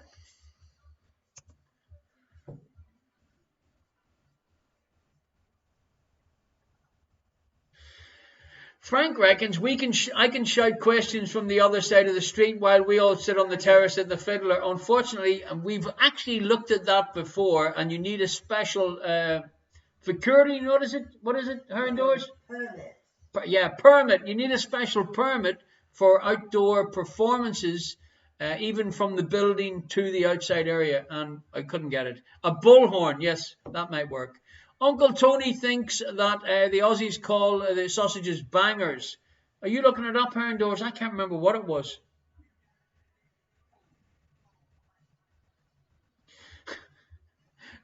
Frank reckons I can shout questions from the other side of the street while we all sit on the terrace at the fiddler. Unfortunately, we've actually looked at that before, and you need a special security. What is it? Her indoors? Permit. Yeah, permit. You need a special permit for outdoor performances, even from the building to the outside area, and I couldn't get it. A bullhorn, yes, that might work. Uncle Tony thinks that the Aussies call the sausages bangers. Are you looking it up, Heron Doors? I can't remember what it was.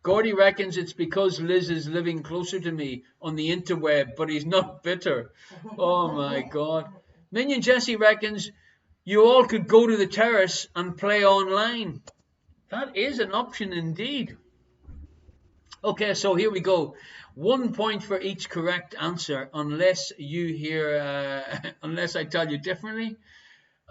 Gordy reckons it's because Liz is living closer to me on the interweb, but he's not bitter. Oh my God. Minion Jesse reckons you all could go to the terrace and play online. That is an option indeed. Okay, so here we go. 1 point for each correct answer, unless you hear, unless I tell you differently.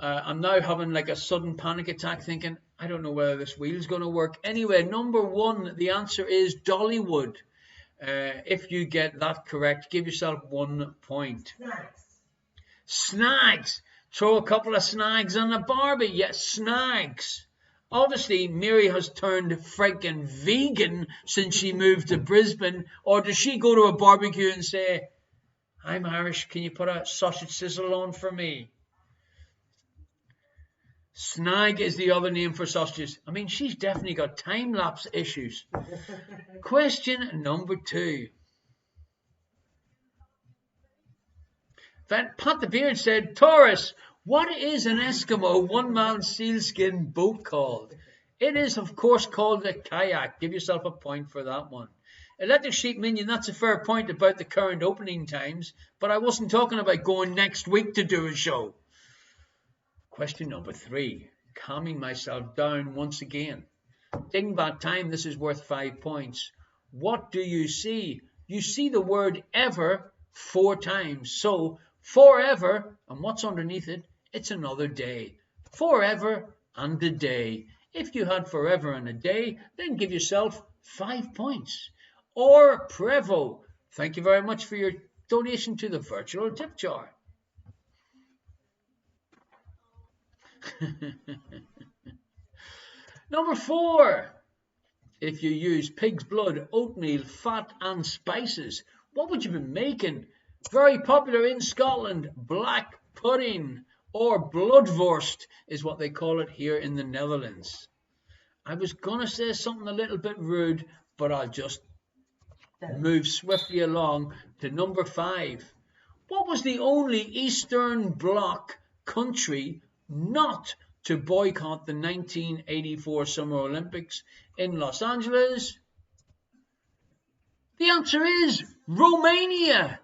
I'm now having like a sudden panic attack thinking, I don't know whether this wheel's going to work. Anyway, number one, the answer is Dollywood. If you get that correct, give yourself 1 point. Snags. Throw a couple of snags on the Barbie. Yes, snags. Obviously, Mary has turned freaking vegan since she moved to Brisbane. Or does she go to a barbecue and say, I'm Irish, can you put a sausage sizzle on for me? Snag is the other name for sausages. I mean, she's definitely got time-lapse issues. Question number 2. Pat the Beard said, Taurus, what is an Eskimo one-man sealskin boat called? It is, of course, called a kayak. Give yourself a point for that one. Electric Sheep Minion, that's a fair point about the current opening times, but I wasn't talking about going next week to do a show. Question number 3. Calming myself down once again. Dingbat time, this is worth 5 points. What do you see? You see the word ever 4 times. So, forever, and what's underneath it? It's another day. Forever and a day. If you had forever and a day, then give yourself 5 points. Or Prevo. Thank you very much for your donation to the virtual tip jar. Number 4. If you use pig's blood, oatmeal, fat and spices, what would you be making? Very popular in Scotland, black pudding or bloodwurst is what they call it here in the Netherlands. I was going to say something a little bit rude, but I'll just move swiftly along to number 5. What was the only Eastern Bloc country not to boycott the 1984 Summer Olympics in Los Angeles? The answer is Romania.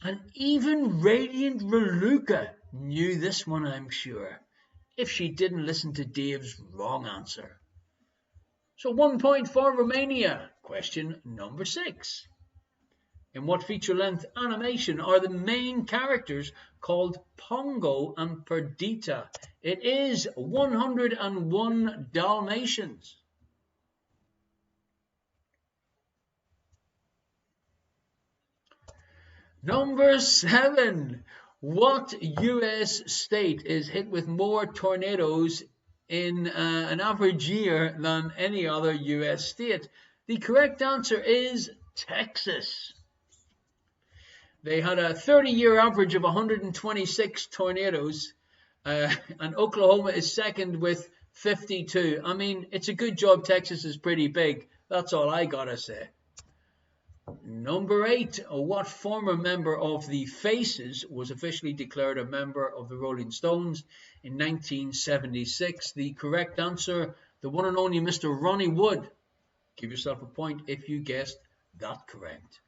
And even Radiant Raluca knew this one, I'm sure, if she didn't listen to Dave's wrong answer. So 1 point for Romania. Question number 6. In what feature-length animation are the main characters called Pongo and Perdita? It is 101 Dalmatians. Number 7. What US state is hit with more tornadoes in an average year than any other US state? The correct answer is Texas. They had a 30-year average of 126 tornadoes, and Oklahoma is second with 52. I mean, it's a good job Texas is pretty big. That's all I gotta say. Number 8. What former member of the Faces was officially declared a member of the Rolling Stones in 1976? The correct answer, the one and only Mr. Ronnie Wood. Give yourself a point if you guessed that correct.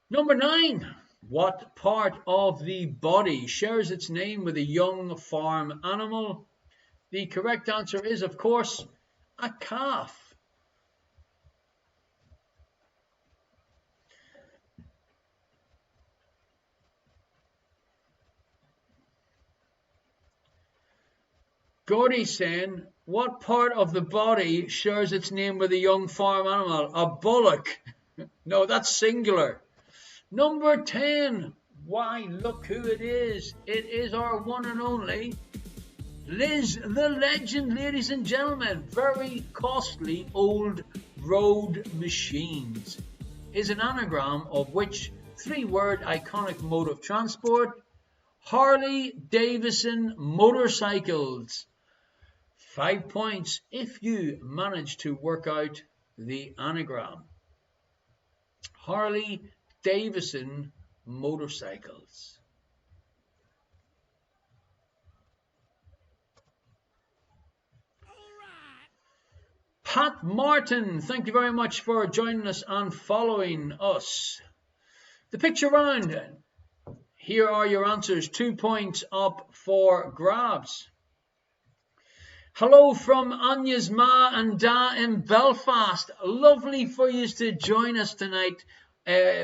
Number 9. What part of the body shares its name with a young farm animal? The correct answer is, of course, a calf. Gordy saying, what part of the body shares its name with a young farm animal? A bullock. No, that's singular. Number 10. Why, look who it is. It is our one and only Liz the Legend, ladies and gentlemen. Very costly old road machines is an anagram of which 3-word iconic mode of transport? Harley Davidson motorcycles. 5 points if you manage to work out the anagram. Harley Davidson motorcycles. Pat Martin, thank you very much for joining us and following us. The picture round. Here are your answers. 2 points up for grabs. Hello from Anya's ma and da in Belfast. Lovely for you to join us tonight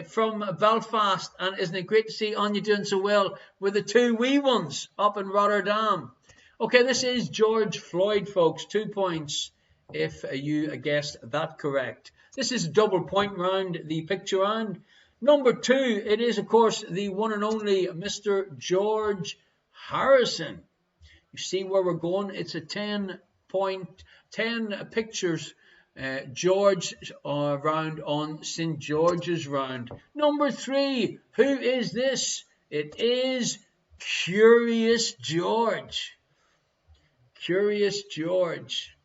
from Belfast. And isn't it great to see Anya doing so well with the 2 wee ones up in Rotterdam. Okay, this is George Floyd, folks. 2 points if you guessed that correct. This is a double point round, the picture round. Number 2, it is, of course, the one and only Mr. George Harrison. You see where we're going? It's a 10 pictures George round on St. George's round. Number 3, who is this? It is Curious George. Curious George.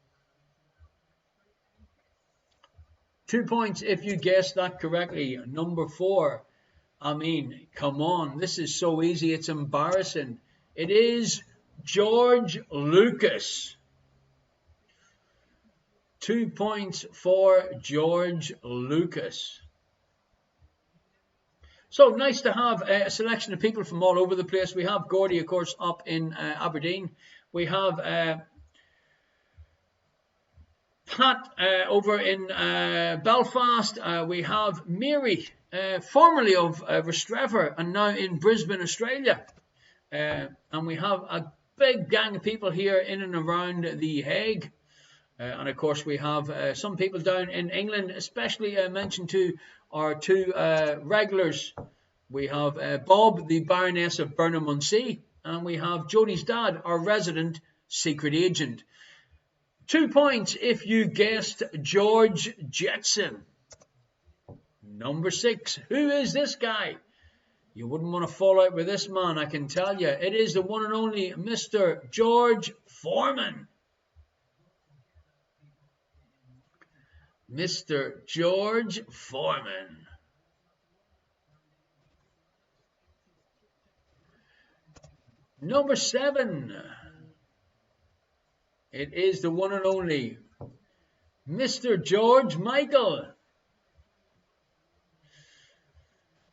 2 points if you guessed that correctly. Number 4, I mean, come on, this is so easy, it's embarrassing. It is George Lucas. 2 points for George Lucas. So nice to have a selection of people from all over the place. We have Gordy, of course, up in Aberdeen. We have Pat over in Belfast. We have Mary, formerly of Restrever and now in Brisbane, Australia. And we have a big gang of people here in and around The Hague. And of course we have some people down in England, especially mentioned to our 2 regulars. We have Bob, the Baroness of Burnham-on-Sea, and we have Jodie's dad, our resident secret agent. 2 points if you guessed George Jetson. Number 6, who is this guy? You wouldn't want to fall out with this man, I can tell you. It is the one and only Mr. George Foreman. Mr. George Foreman. Number 7. It is the one and only Mr. George Michael.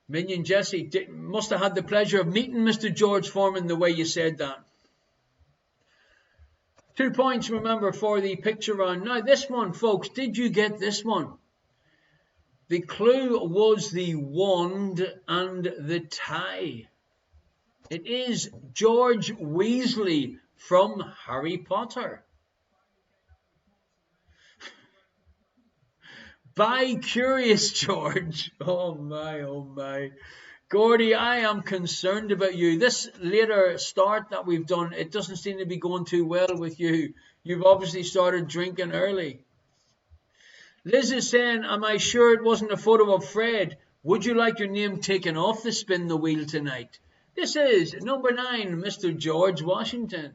Minion Jesse must have had the pleasure of meeting Mr. George Foreman the way you said that. 2 points, remember, for the picture round. Now, this one, folks, did you get this one? The clue was the wand and the tie. It is George Weasley from Harry Potter. By Curious George. Oh my, oh my. Gordy, I am concerned about you. This later start that we've done, it doesn't seem to be going too well with you. You've obviously started drinking early. Liz is saying, am I sure it wasn't a photo of Fred? Would you like your name taken off the spin the wheel tonight? This is number 9, Mr. George Washington.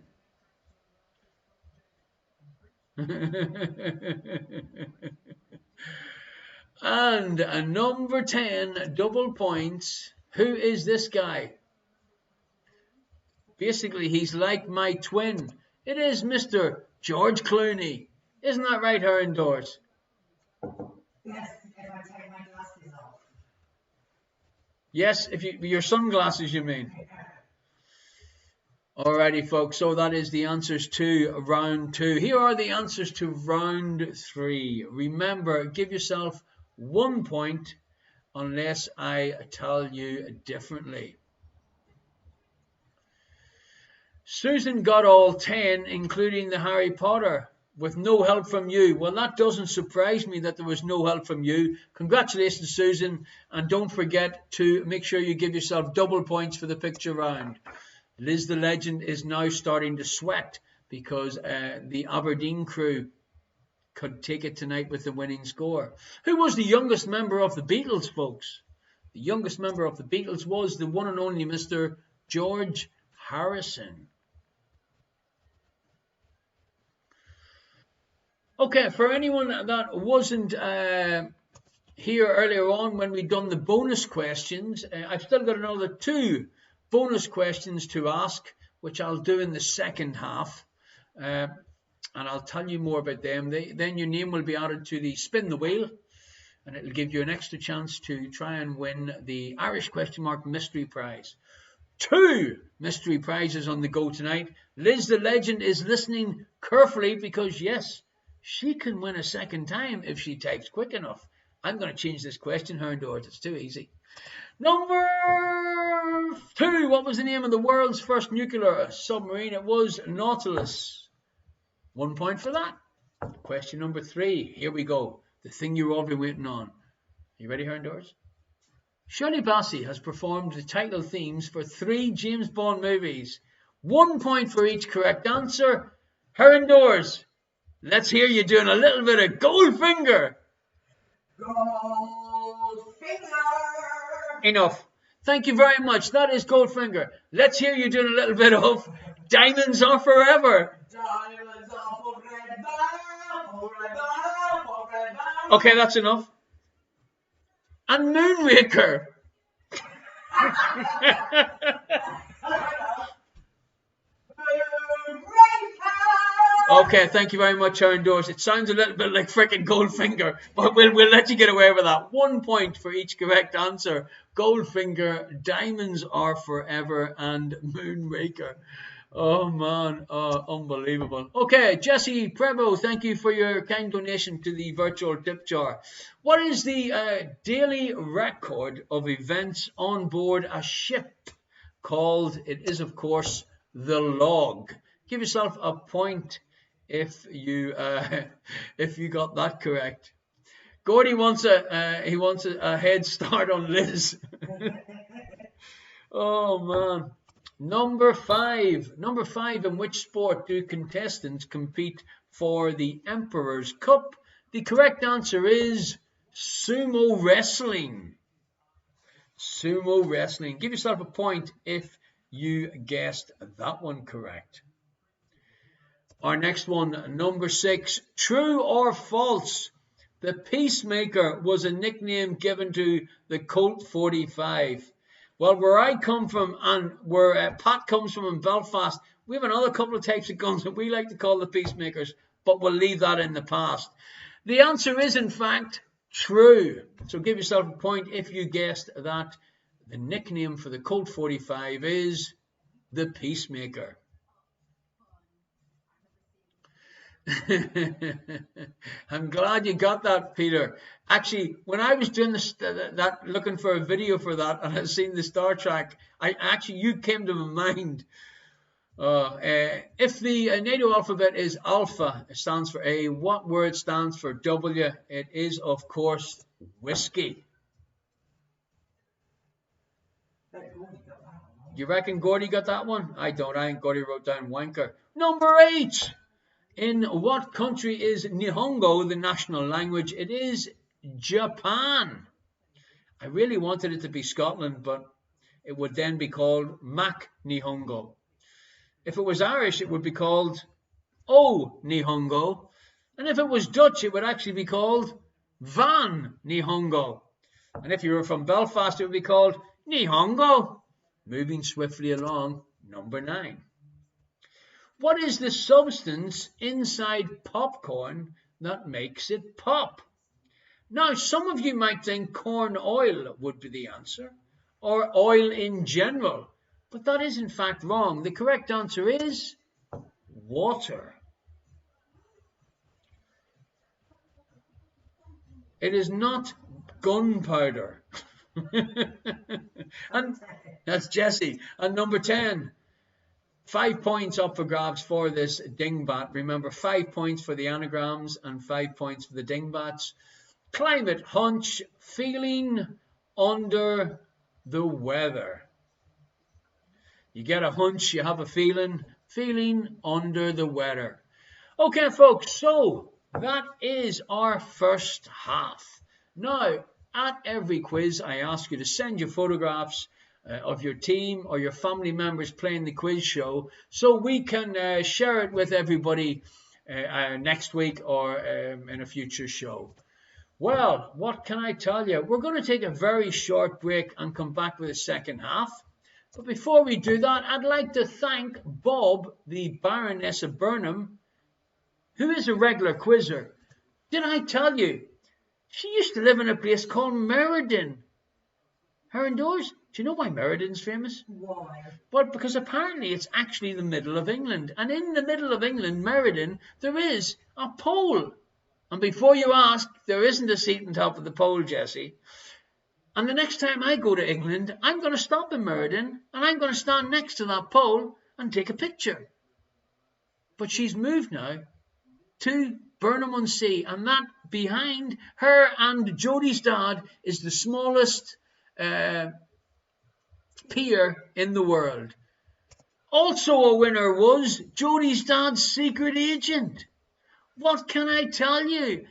And a number 10, double points. Who is this guy? Basically, he's like my twin. It is Mr. George Clooney. Isn't that right, Heron Doors? Yes, if I take my glasses off. Yes, if your sunglasses, you mean. Alrighty, folks, so that is the answers to round 2. Here are the answers to round 3. Remember, give yourself 1 point unless I tell you differently. Susan got all 10, including the Harry Potter, with no help from you. Well, that doesn't surprise me that there was no help from you. Congratulations, Susan, and don't forget to make sure you give yourself double points for the picture round. Liz the Legend is now starting to sweat because the Aberdeen crew could take it tonight with the winning score. Who was the youngest member of the Beatles, folks? The youngest member of the Beatles was the one and only Mr. George Harrison. Okay, for anyone that wasn't here earlier on when we done the bonus questions, I've still got another 2 bonus questions to ask, which I'll do in the second half, and I'll tell you more about them. Then your name will be added to the spin the wheel, and it'll give you an extra chance to try and win the Irish question mark mystery prize. 2 mystery prizes on the go tonight. Liz the Legend is listening carefully because, yes, she can win a second time if she types quick enough. I'm going to change this question, Heron Doors. It's too easy. Number 2. What was the name of the world's first nuclear submarine? It was Nautilus. 1 point for that. Question number 3. Here we go. The thing you're all been waiting on. You ready, Heron Doors? Shirley Bassey has performed the title themes for 3 James Bond movies. 1 point for each correct answer. Heron Doors, let's hear you doing a little bit of Goldfinger. Goldfinger. Enough. Thank you very much. That is Goldfinger. Let's hear you doing a little bit of Diamonds Are Forever. Diamonds are forever. Okay, that's enough. And Moonraker. Okay, thank you very much, Heron Doors. It sounds a little bit like frickin' Goldfinger, but we'll let you get away with that. 1 point for each correct answer. Goldfinger, Diamonds Are Forever, and Moonraker. Oh, man. Unbelievable. Okay, Jesse Prevo, thank you for your kind donation to the virtual tip jar. What is the daily record of events on board a ship called? It is, of course, the log. Give yourself a point if you got that correct. Gordy wants a head start on Liz. Oh, man. Number 5. Number 5, in which sport do contestants compete for the Emperor's Cup? The correct answer is sumo wrestling. Sumo wrestling. Give yourself a point if you guessed that one correct. Our next one, number 6. True or false? The Peacemaker was a nickname given to the Colt 45. Well, where I come from and where Pat comes from in Belfast, we have another couple of types of guns that we like to call the Peacemakers, but we'll leave that in the past. The answer is, in fact, true. So give yourself a point if you guessed that the nickname for the Colt 45 is the Peacemaker. I'm glad you got that, Peter. Actually, when I was doing that looking for a video for that, and I seen the Star Trek, you came to my mind. If the NATO alphabet is alpha, it stands for A. What word stands for W? It is, of course, whiskey. You reckon Gordy got that one? I don't. I think Gordy wrote down wanker. Number 8. In what country is Nihongo the national language? It is Japan. I really wanted it to be Scotland, but it would then be called Mac Nihongo. If it was Irish, it would be called O Nihongo. And if it was Dutch, it would actually be called Van Nihongo. And if you were from Belfast, it would be called Nihongo. Moving swiftly along, number 9. What is the substance inside popcorn that makes it pop? Now, some of you might think corn oil would be the answer, or oil in general, but that is in fact wrong. The correct answer is water. It is not gunpowder. And that's Jesse. And number 10. 5 points up for grabs for this dingbat. Remember, 5 points for the anagrams and 5 points for the dingbats. Climate hunch, feeling under the weather. You get a hunch, you have a feeling under the weather. Okay, folks, so that is our first half. Now, at every quiz, I ask you to send your photographs of your team or your family members playing the quiz show so we can share it with everybody next week or in a future show. Well, what can I tell you? We're going to take a very short break and come back with a second half. But before we do that, I'd like to thank Bob, the Baroness of Burnham, who is a regular quizzer. Did I tell you? She used to live in a place called Meriden. Her indoors? Do you know why Meriden's famous? Why? Well, because apparently it's actually the middle of England. And in the middle of England, Meriden, there is a pole. And before you ask, there isn't a seat on top of the pole, Jesse. And the next time I go to England, I'm going to stop in Meriden and I'm going to stand next to that pole and take a picture. But she's moved now to Burnham-on-Sea, and that behind her and Jodie's dad is the smallest pier in the world. Also a winner was Jodie's dad's secret agent. What can I tell you?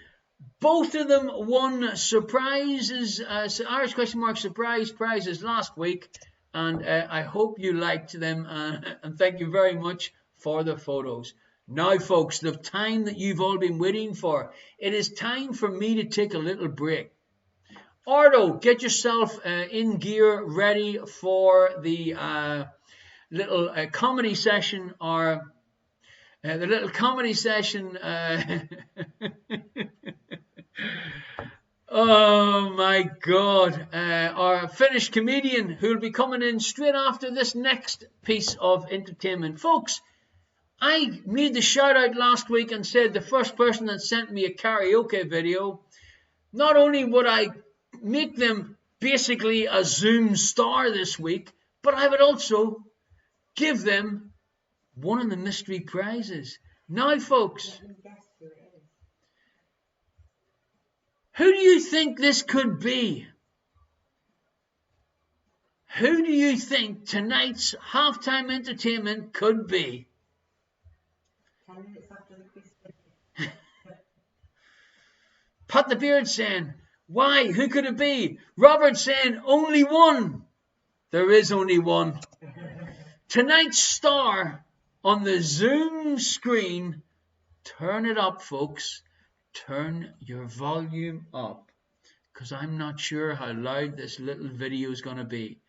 Both of them won surprises, Irish question mark surprise prizes last week, and I hope you liked them, and thank you very much for the photos. Now, folks, the time that you've all been waiting for, it is time for me to take a little break. Ardo, get yourself in gear, ready for the little comedy session, or the little comedy session. Oh my God, our Finnish comedian who will be coming in straight after this next piece of entertainment. Folks, I made the shout out last week and said the first person that sent me a karaoke video, not only would I make them basically a Zoom star this week, but I would also give them one of the mystery prizes. Now, folks, who do you think this could be? Who do you think tonight's halftime entertainment could be? 10 minutes after the quiz. Pat the Beard saying, why? Who could it be? Robert saying, only one. There is only one. Tonight's star on the Zoom screen. Turn it up, folks. Turn your volume up, because I'm not sure how loud this little video is going to be.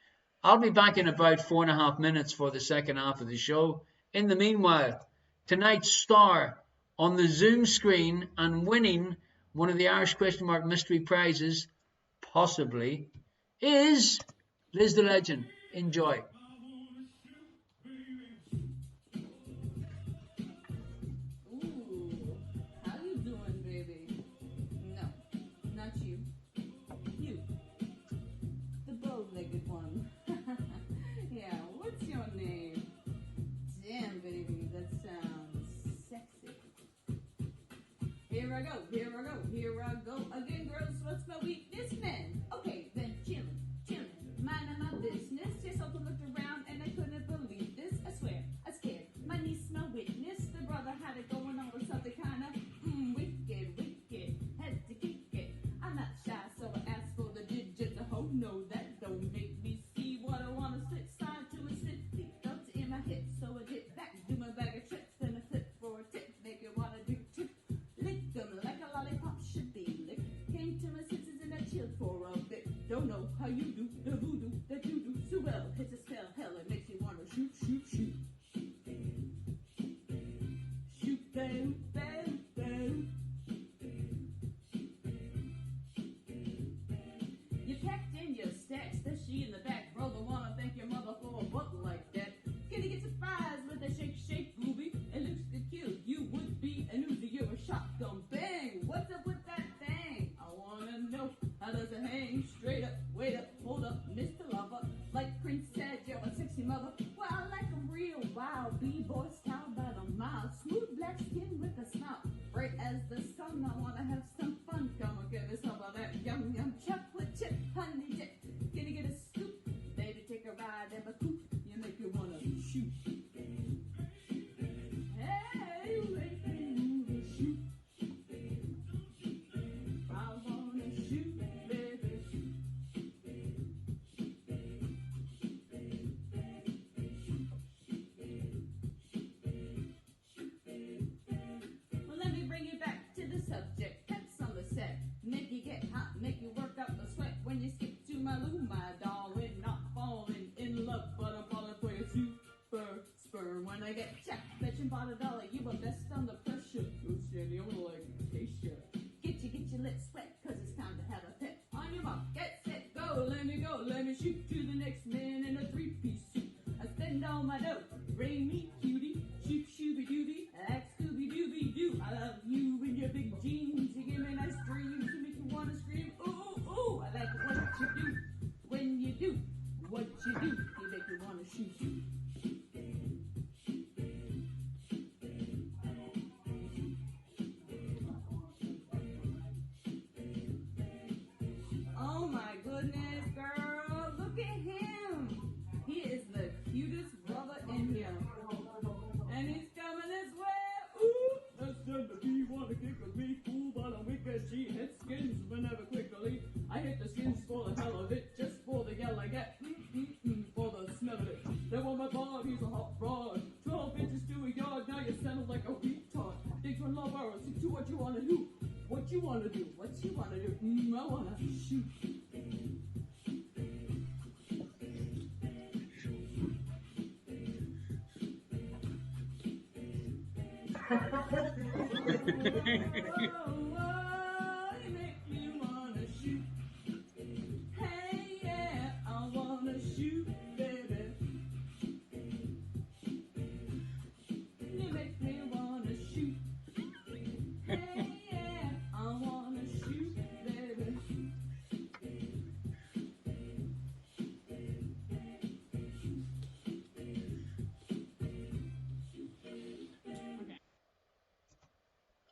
I'll be back in about 4.5 minutes for the second half of the show. In the meanwhile, tonight's star on the Zoom screen and winning one of the Irish question mark mystery prizes, possibly, is Liz the Legend. Enjoy. Here I go again, girls. What's my weakness, men? Okay, then chillin', minding my business. Just up and looked around and I couldn't believe this. I swear, I scared. My niece, my witness. The brother had it going on with how you do the voodoo that you do so well. Hits a spell, hell, it makes me wanna shoot, shoot, shoot. Shoot, bam, bam, bam. You packed in your stacks, that she in the back. Brother, wanna thank your mother for a butt like that. Gonna get surprised with that shake, shake, booby. It looks to kill. You would be an Uzi, you're a shotgun. Bang! What's up with that thing? I wanna know, how does it hang? Straight up, wait up, hold up, Mr. Lover. Like Prince said, you're a sexy mother. Well, I like a real wild B-boy style, but a mild, smooth black skin with a smile. Bright as the sun, I wanna have some fun. Come on, give me some of that yum yum chocolate chip, honey dip. Gonna get a scoop, baby, take a ride in my coupe. You make me wanna shoot. Hey, you make me wanna shoot. I wanna shoot, baby. Well, let me bring you back to the subject. That's on the set. Make you get hot, make you work up the sweat. When you skip to my loo, my darling, not falling in love, but I'm falling for your super sperm. When I get checked, fetching by the dollar, you are best under pressure. Ooh, Sandy, I'm gonna like taste ya. Get your lips wet, cause it's time to have a pet. On your mark, get set, go, let me shoot to the next man in a three-piece suit. I spend all my dough, bring me cutie, shoot shooby dooby, act Scooby Dooby Doo. I love you in your big jeans, you give me nice dreams, you make me wanna scream, ooh, ooh, ooh. I like what you do, when you do, what you do, you make me wanna shoot. Oh my goodness, girl, look at him. He is the cutest brother in here. And he's coming this way. Ooh, that's time to be wanna kick with me, fool, but I'm weak as she hits skins whenever quickly. I hit the skins for the hell of it, just for the yell I get. For the smell of it. Then when my body's a hot rod, 12 inches to a yard, now you sound like a retard. Dig for love hours, do what you wanna do. What you wanna do? What you wanna do? I wanna shoot. Whoa, you make me wanna shoot. Hey, yeah, I wanna shoot, baby. You make me wanna shoot. Hey, yeah, I wanna shoot, baby.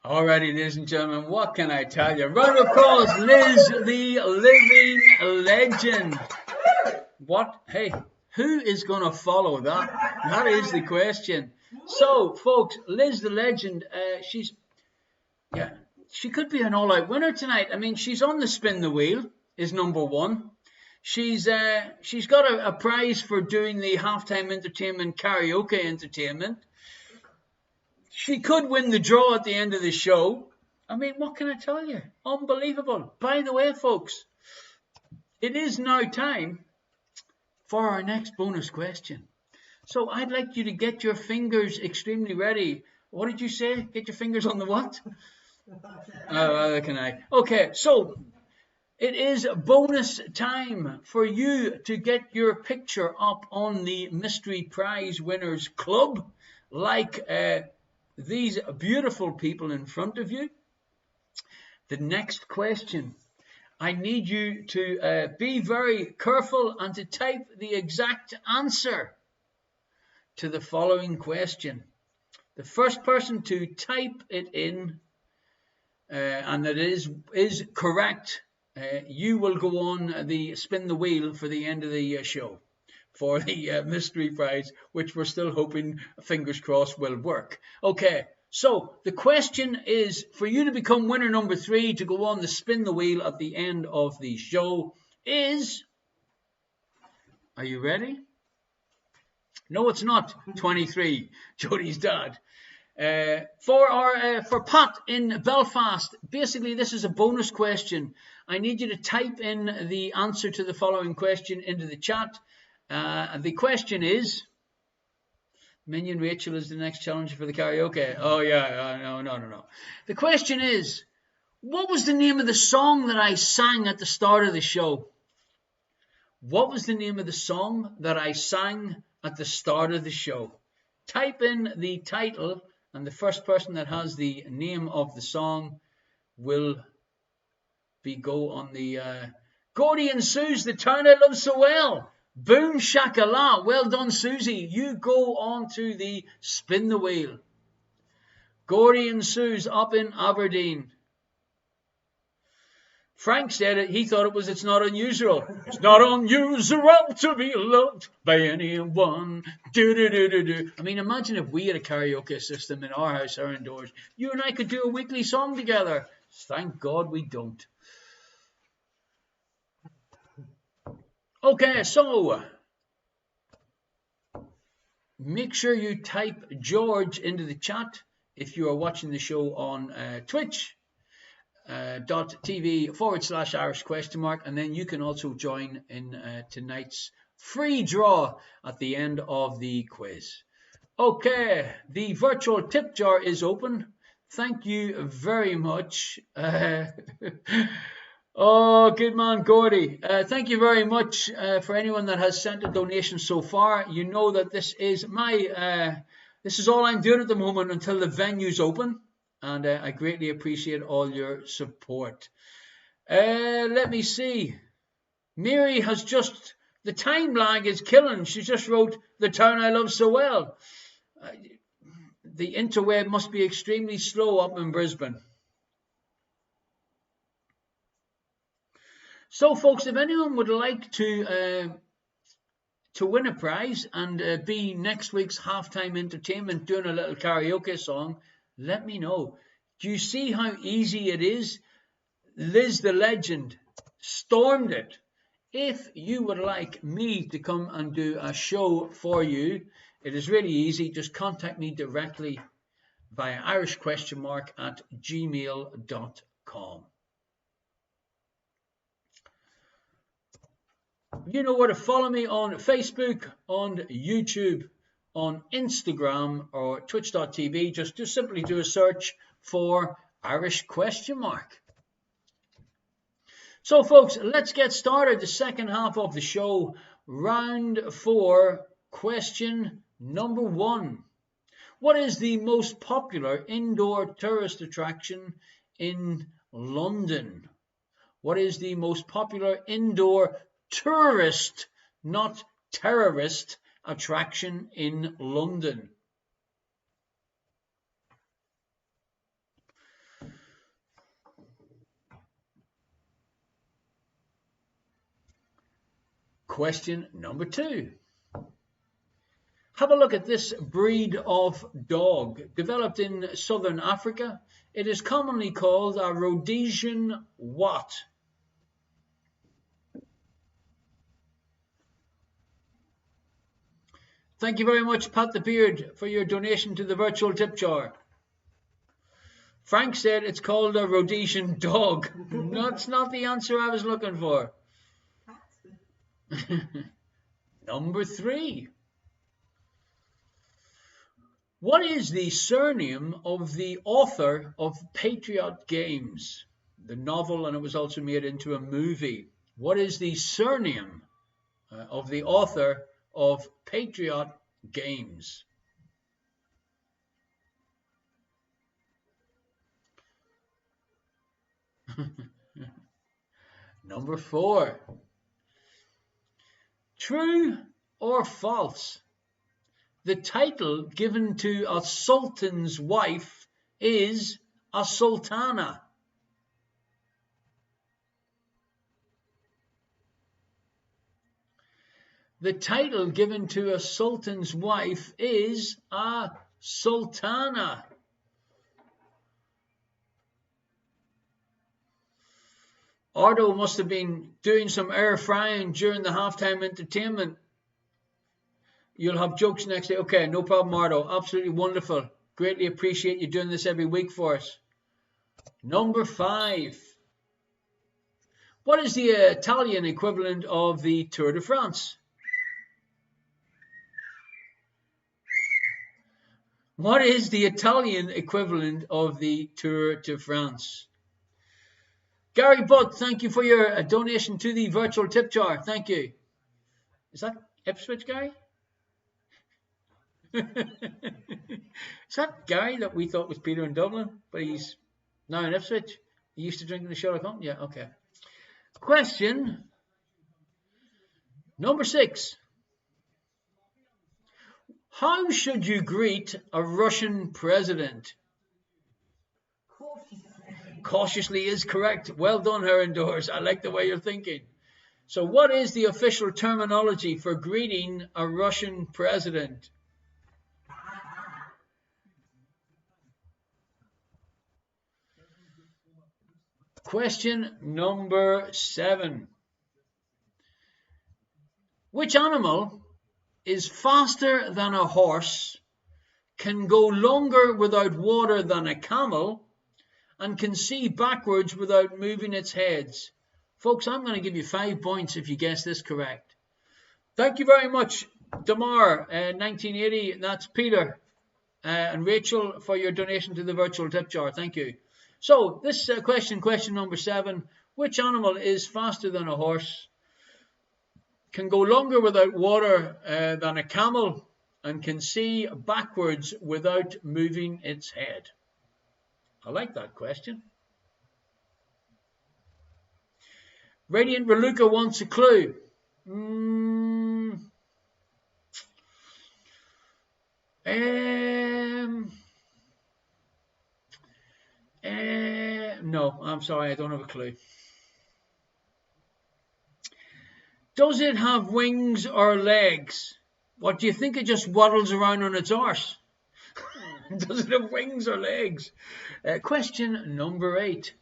Alrighty, ladies and gentlemen, what can I tell you? Round of applause, Liz, the living legend. What? Hey, who is going to follow that? That is the question. So, folks, Liz, the legend, she could be an all-out winner tonight. I mean, she's on the spin the wheel, is number one. She's got a prize for doing the halftime entertainment karaoke entertainment. She could win the draw at the end of the show. I mean, what can I tell you? Unbelievable. By the way, folks, it is now time for our next bonus question. So I'd like you to get your fingers extremely ready. What did you say? Get your fingers on the what? Oh, can I? Okay, so it is bonus time for you to get your picture up on the Mystery Prize Winners Club, like these beautiful people in front of you. The next question, I need you to be very careful and to type the exact answer to the following question. The first person to type it in and it is correct, you will go on the spin the wheel for the end of the show for the mystery prize, which we're still hoping, fingers crossed, will work. Okay, so the question is for you to become winner number 3 to go on the spin the wheel at the end of the show is, are you ready? No, it's not 23, Jodie's dad. For Pat in Belfast, basically this is a bonus question. I need you to type in the answer to the following question into the chat. The question is, Minion Rachel is the next challenger for the karaoke. Oh yeah, no. The question is, what was the name of the song that I sang at the start of the show? What was the name of the song that I sang at the start of the show? Type in the title, and the first person that has the name of the song will go on the Gordy and Suze, The Town I Love So Well. Boom shakala. Well done, Susie. You go on to the spin the wheel. Gordy and Suze up in Aberdeen. Frank said it. He thought it's not unusual. It's not unusual to be loved by anyone. Do. I mean, imagine if we had a karaoke system in our house or indoors. You and I could do a weekly song together. Thank God we don't. Okay, so make sure you type George into the chat if you are watching the show on twitch.tv/Irish ? And then you can also join in tonight's free draw at the end of the quiz. Okay, the virtual tip jar is open. Thank you very much. Oh, good man, Gordy. Thank you very much for anyone that has sent a donation so far. You know that this is this is all I'm doing at the moment until the venue's open, and I greatly appreciate all your support. Let me see. Mary has just, the time lag is killing. She just wrote The Town I Love So Well. The interweb must be extremely slow up in Brisbane. So, folks, if anyone would like to win a prize and be next week's halftime entertainment doing a little karaoke song, let me know. Do you see how easy it is? Liz the Legend stormed it. If you would like me to come and do a show for you, it is really easy. Just contact me directly via irish@gmail.com. You know where to follow me on Facebook, on YouTube, on Instagram, or twitch.tv. Just simply do a search for Irish ? So, folks, let's get started. The second half of the show, round 4, question number 1. What is the most popular indoor tourist attraction in London? What is the most popular indoor tourist, not terrorist, attraction in London? Question number 2. Have a look at this breed of dog. Developed in southern Africa, it is commonly called a Rhodesian what? Thank you very much, Pat the Beard, for your donation to the virtual tip jar. Frank said it's called a Rhodesian dog. That's not the answer I was looking for. Number 3. What is the surname of the author of Patriot Games, the novel, and it was also made into a movie? What is the surname of the author of Patriot Games? Number 4. True or false? The title given to a sultan's wife is a sultana. The title given to a sultan's wife is a sultana. Ardo must have been doing some air frying during the halftime entertainment. You'll have jokes next day. Okay, no problem, Ardo. Absolutely wonderful. Greatly appreciate you doing this every week for us. Number 5. What is the Italian equivalent of the Tour de France? What is the Italian equivalent of the Tour de France? Gary Butt, thank you for your donation to the virtual tip jar. Thank you. Is that Ipswich, Gary? Is that Gary that we thought was Peter in Dublin, but he's now in Ipswich? He used to drink in the Sherlock Holmes? Yeah, okay. Question number 6. How should you greet a Russian president? Cautiously is correct. Well done, Heron Doors. I like the way you're thinking. So what is the official terminology for greeting a Russian president? Question number 7. Which animal is faster than a horse, can go longer without water than a camel, and can see backwards without moving its heads? Folks, I'm going to give you 5 points if you guess this correct. Thank you very much, Damar, 1980. That's Peter and Rachel for your donation to the virtual tip jar. Thank you. So this question number 7. Which animal is faster than a horse, can go longer without water than a camel, and can see backwards without moving its head? I like that question. Radiant Raluca wants a clue. No, I'm sorry, I don't have a clue. Does it have wings or legs? What do you think? It just waddles around on its arse? Does it have wings or legs? Question number 8.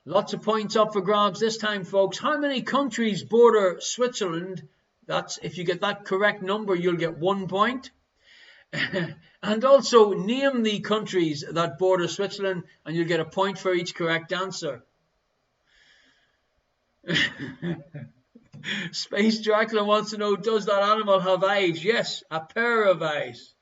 Lots of points up for grabs this time, folks. How many countries border Switzerland? That's, if you get that correct number, you'll get 1 point. And also name the countries that border Switzerland, and you'll get a point for each correct answer. Space Dracula wants to know, does that animal have eyes? Yes, a pair of eyes.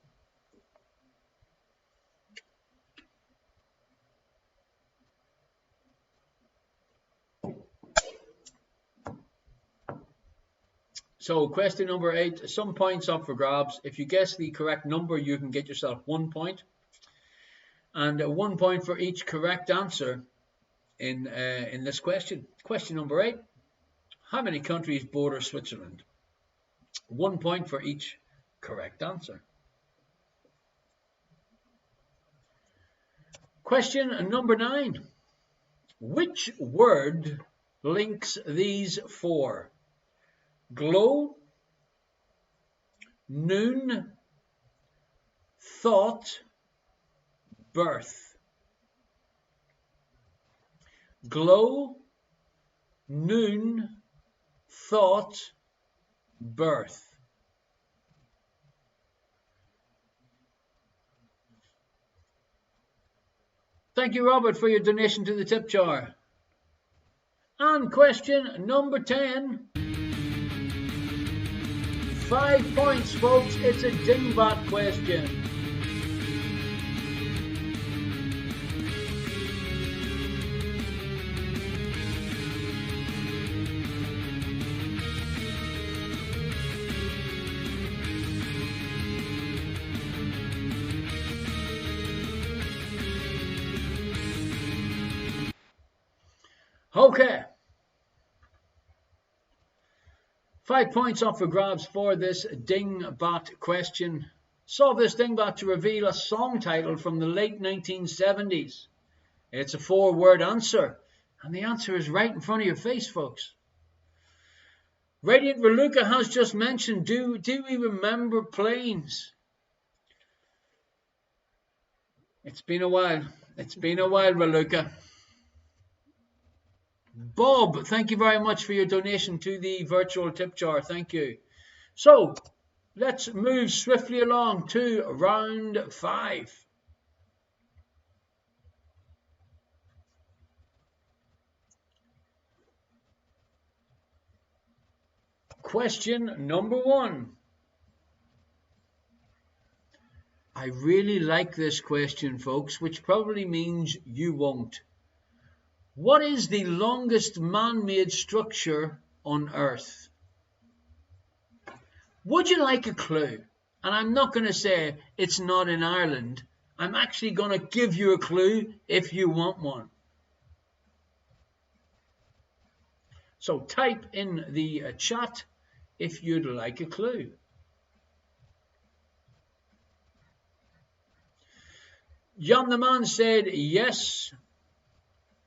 So question number 8, some points up for grabs. If you guess the correct number, you can get yourself 1 point. And 1 point for each correct answer in this question. Question number 8, how many countries border Switzerland? 1 point for each correct answer. Question number 9, which word links these 4? Glow, noon, thought, birth. Glow, noon, thought, birth. Thank you, Robert, for your donation to the tip jar. And question number 10. 5 points, folks. It's a dingbat question. Okay. 5 points up for grabs for this dingbat question. Solve this dingbat to reveal a song title from the late 1970s. It's a 4-word answer, and the answer is right in front of your face, folks. Radiant Raluca has just mentioned, do we remember Planes? It's been a while. It's been a while, Raluca. Bob, thank you very much for your donation to the virtual tip jar. Thank you. So, Let's move swiftly along to round 5. Question number 1. I really like this question, folks, which probably means you won't. What is the longest man-made structure on Earth? Would you like a clue? And I'm not going to say it's not in Ireland. I'm actually going to give you a clue if you want one. So type in the chat if you'd like a clue. Jan the Man said yes.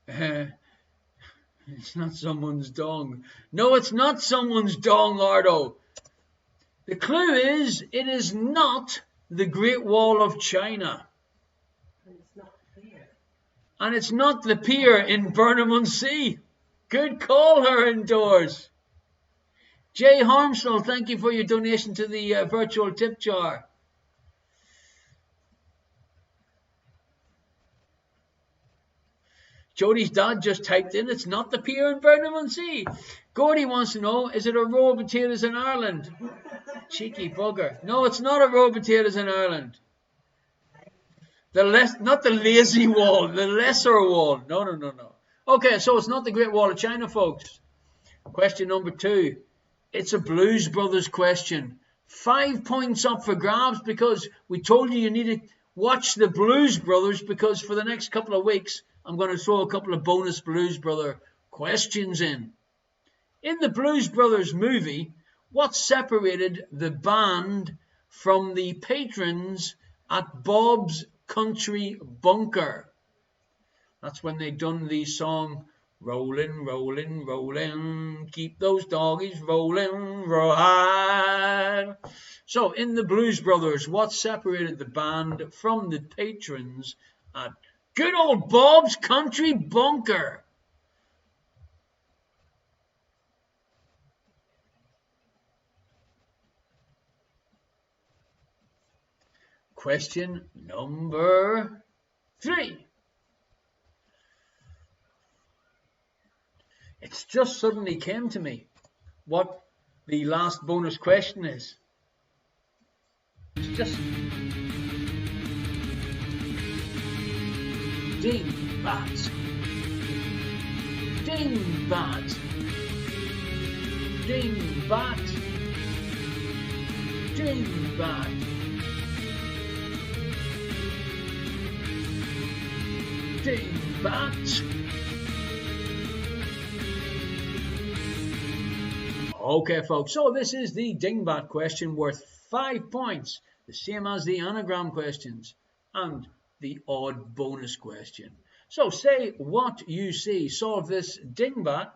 It's not someone's dong. No, it's not someone's dong, Ardo. The clue is it is not the Great Wall of China. And it's not the pier. And it's not the pier in Burnham-on-Sea. Good call, her indoors. Jay Harmsell, thank you for your donation to the virtual tip jar. Jodie's dad just typed in, it's not the pier in Burnham-on-Sea. Gordy wants to know, is it a row of potatoes in Ireland? Cheeky bugger. No, it's not a row of potatoes in Ireland. Not the lazy wall, the lesser wall. No. Okay, so it's not the Great Wall of China, folks. Question number 2. It's a Blues Brothers question. 5 points up for grabs because we told you need to watch the Blues Brothers, because for the next couple of weeks, I'm going to throw a couple of bonus Blues Brother questions in. In the Blues Brothers movie, what separated the band from the patrons at Bob's Country Bunker? That's when they done the song, Rollin', rollin', rollin', keep those doggies rollin', right. So, in the Blues Brothers, what separated the band from the patrons at good old Bob's Country Bunker? Question number 3. It's just suddenly came to me what the last bonus question is. It's just dingbat, dingbat, dingbat, dingbat, dingbat. Okay, folks, so this is the dingbat question worth 5 points, the same as the anagram questions and the odd bonus question. So say what you see. Solve this dingbat.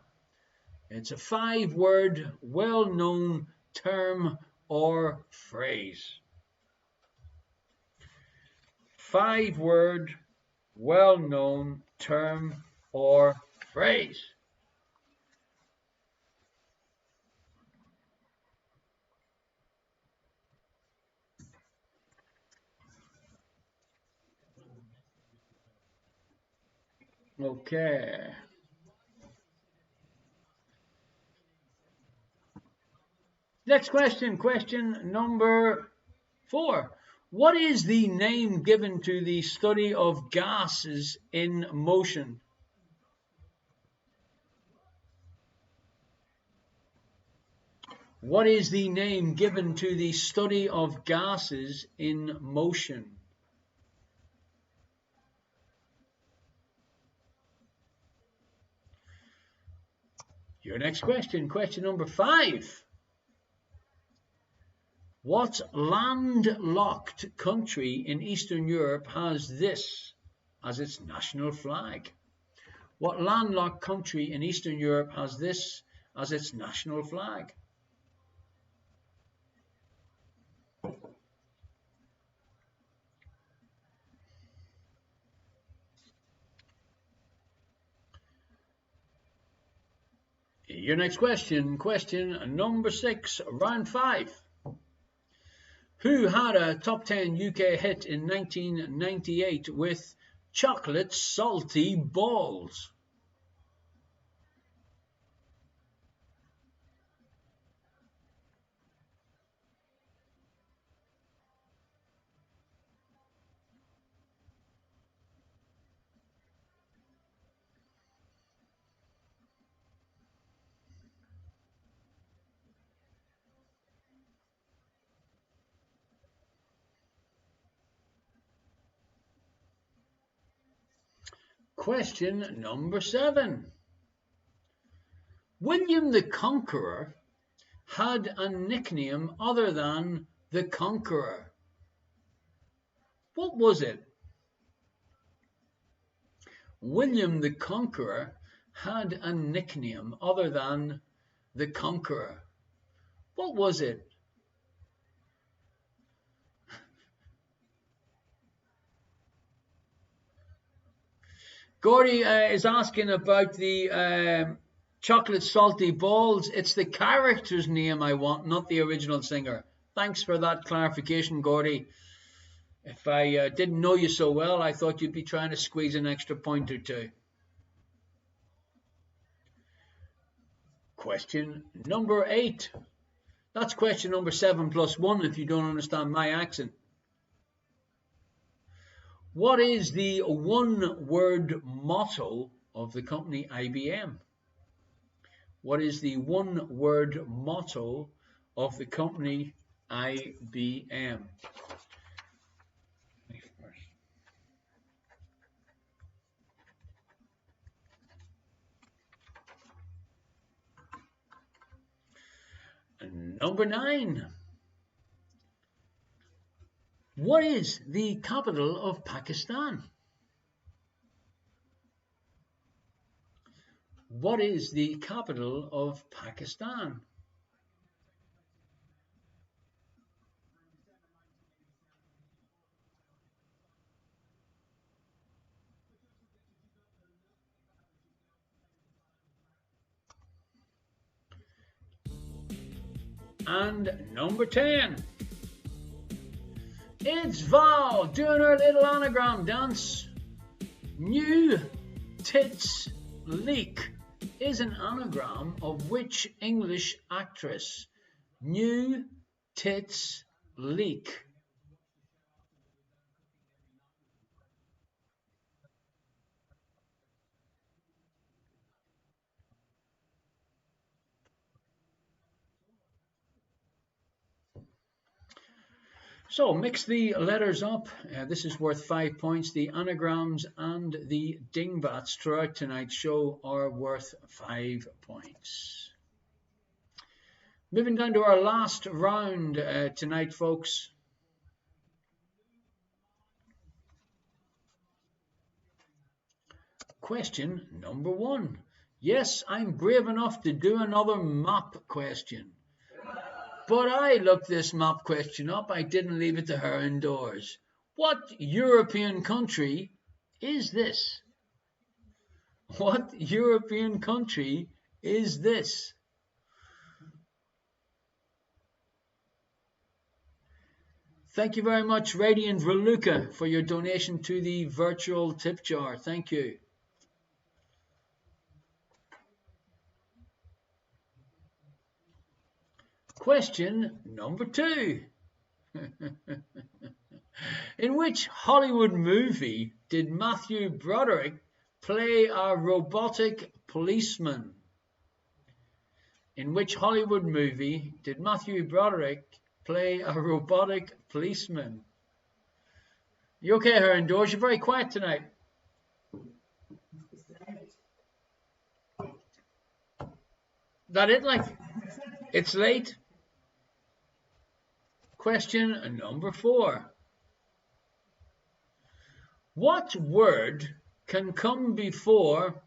It's a 5-word, well-known term or phrase. 5-word, well-known term or phrase. Okay. Next question, question number 4. What is the name given to the study of gases in motion? What is the name given to the study of gases in motion? Your next question, question number 5. What landlocked country in Eastern Europe has this as its national flag? What landlocked country in Eastern Europe has this as its national flag? Your next question, question number 6, round 5. who had a top 10 UK hit in 1998 with Chocolate Salty Balls? Question number 7. William the Conqueror had a nickname other than the Conqueror. What was it? William the Conqueror had a nickname other than the Conqueror. What was it? Gordy is asking about the chocolate salty balls. It's the character's name I want, not the original singer. Thanks for that clarification, Gordy. If I didn't know you so well, I thought you'd be trying to squeeze an extra point or two. Question number 8. That's question number 7 plus 1 if you don't understand my accent. What is the one-word motto of the company IBM? What is the one-word motto of the company IBM? Number 9. What is the capital of Pakistan? What is the capital of Pakistan? And number 10. It's Val doing her little anagram dance. New tits leak is an anagram of which English actress? New tits leak. So mix the letters up. This is worth 5 points. The anagrams and the dingbats throughout tonight's show are worth 5 points. Moving down to our last round tonight, folks. Question number 1. Yes, I'm brave enough to do another map question. But I looked this map question up. I didn't leave it to her indoors. What European country is this? What European country is this? Thank you very much, Radiant Raluca, for your donation to the virtual tip jar. Thank you. Question number 2. In which Hollywood movie did Matthew Broderick play a robotic policeman? In which Hollywood movie did Matthew Broderick play a robotic policeman? You okay, her indoors? You're very quiet tonight. That it, like? It's late. Question number 4. What word can come before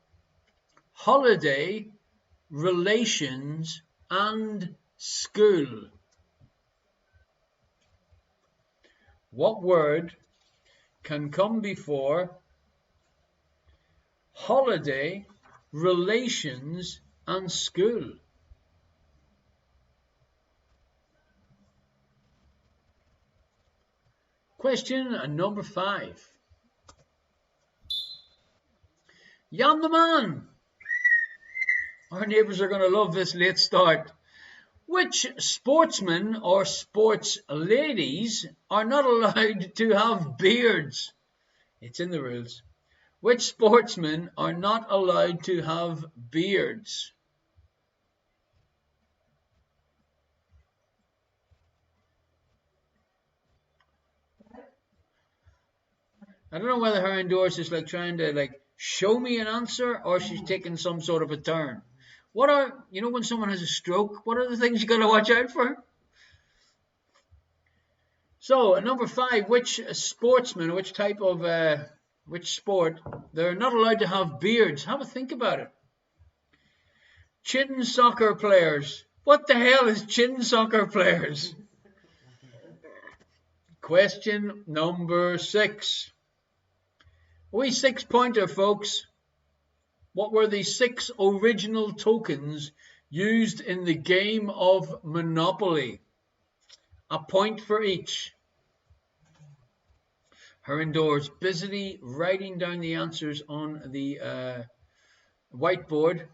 holiday, relations, and school? What word can come before holiday, relations, and school? Question number 5. Jan the Man. Our neighbours are going to love this late start. Which sportsmen or sports ladies are not allowed to have beards? It's in the rules. Which sportsmen are not allowed to have beards? I don't know whether her indoors is like trying to show me an answer or she's taking some sort of a turn. What are, when someone has a stroke, what are the things you got to watch out for? So, number 5, which sportsman, which type of, which sport, they're not allowed to have beards? Have a think about it. Chin soccer players. What the hell is chin soccer players? Question number 6. Wee 6-pointer, folks. What were the 6 original tokens used in the game of Monopoly? A point for each. Her indoors busily writing down the answers on the whiteboard.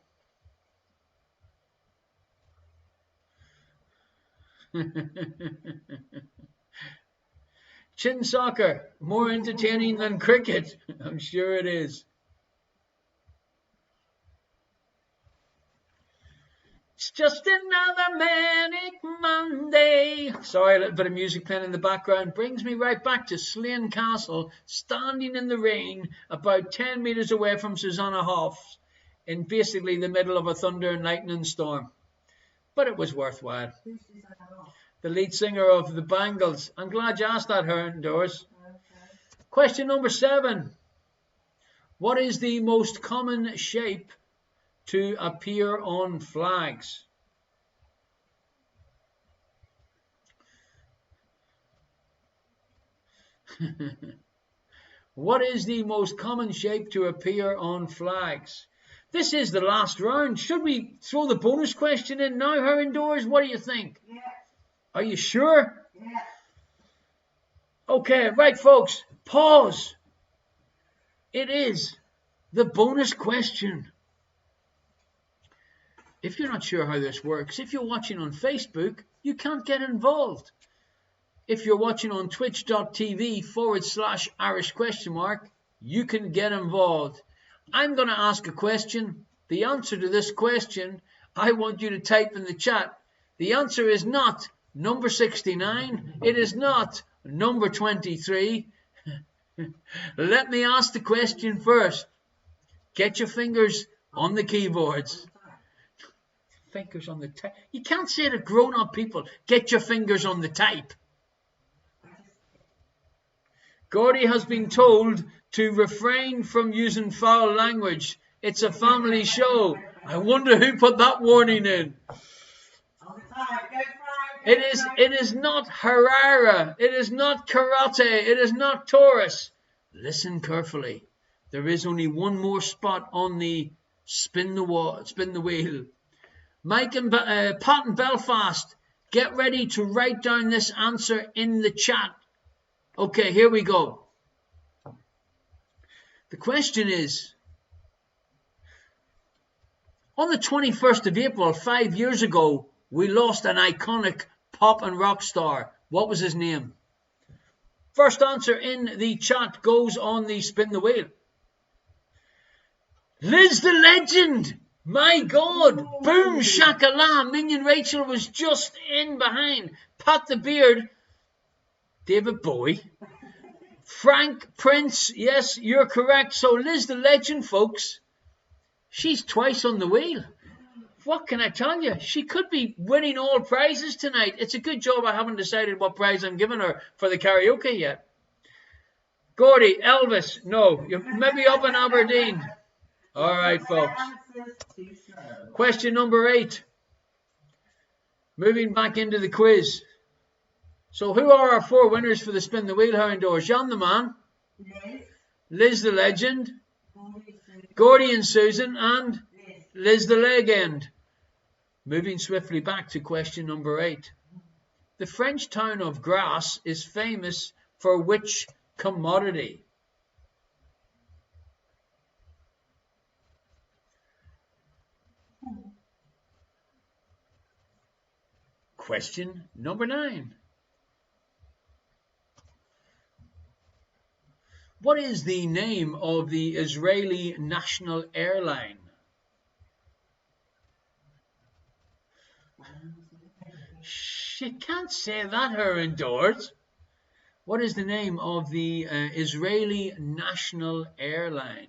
Chin soccer, more entertaining than cricket. I'm sure it is. It's just another manic Monday. Sorry, a little bit of music playing in the background brings me right back to Slane Castle, standing in the rain about 10 metres away from Susanna Hoffs in basically the middle of a thunder and lightning storm. But it was worthwhile. The lead singer of the Bangles. I'm glad you asked that, her indoors. Okay. Question number 7. What is the most common shape to appear on flags? What is the most common shape to appear on flags? This is the last round. Should we throw the bonus question in now, her indoors? What do you think? Yeah. Are you sure? Yeah. Okay, right, folks. Pause. It is the bonus question. If you're not sure how this works, if you're watching on Facebook, you can't get involved. If you're watching on twitch.tv/Irish question mark, you can get involved. I'm going to ask a question. The answer to this question, I want you to type in the chat. The answer is not number 69. It is not number 23. Let me ask the question first. Get your fingers on the keyboards. Fingers on the type. You can't say to grown-up people, get your fingers on the type. Gordy has been told to refrain from using foul language. It's a family show. I wonder who put that warning in. It is not Harara. It is not karate. It is not Taurus. Listen carefully. There is only one more spot on the spin the wheel. Mike and Pat in Belfast, get ready to write down this answer in the chat. Okay, here we go. The question is, on the 21st of April, 5 years ago, we lost an iconic pop and rock star. What was his name? First answer in the chat goes on the spin the wheel. Liz the Legend! My God! Boom shakala! Minion Rachel was just in behind. Pat the Beard. David Bowie. Frank Prince. Yes, you're correct. So Liz the Legend, folks. She's twice on the wheel. What can I tell you? She could be winning all prizes tonight. It's a good job I haven't decided what prize I'm giving her for the karaoke yet. Gordy, Elvis. No, you're maybe up in Aberdeen. All right, folks. Question number 8. Moving back into the quiz. So who are our 4 winners for the Spin the Wheel Houndoors? Jan the Man, Liz the Legend, Gordy and Susan, and Liz the Leg End. Moving swiftly back to question number 8. The French town of Grasse is famous for which commodity? Question number 9. What is the name of the Israeli national airline? She can't say that, her indoors. What is the name of the Israeli national airline?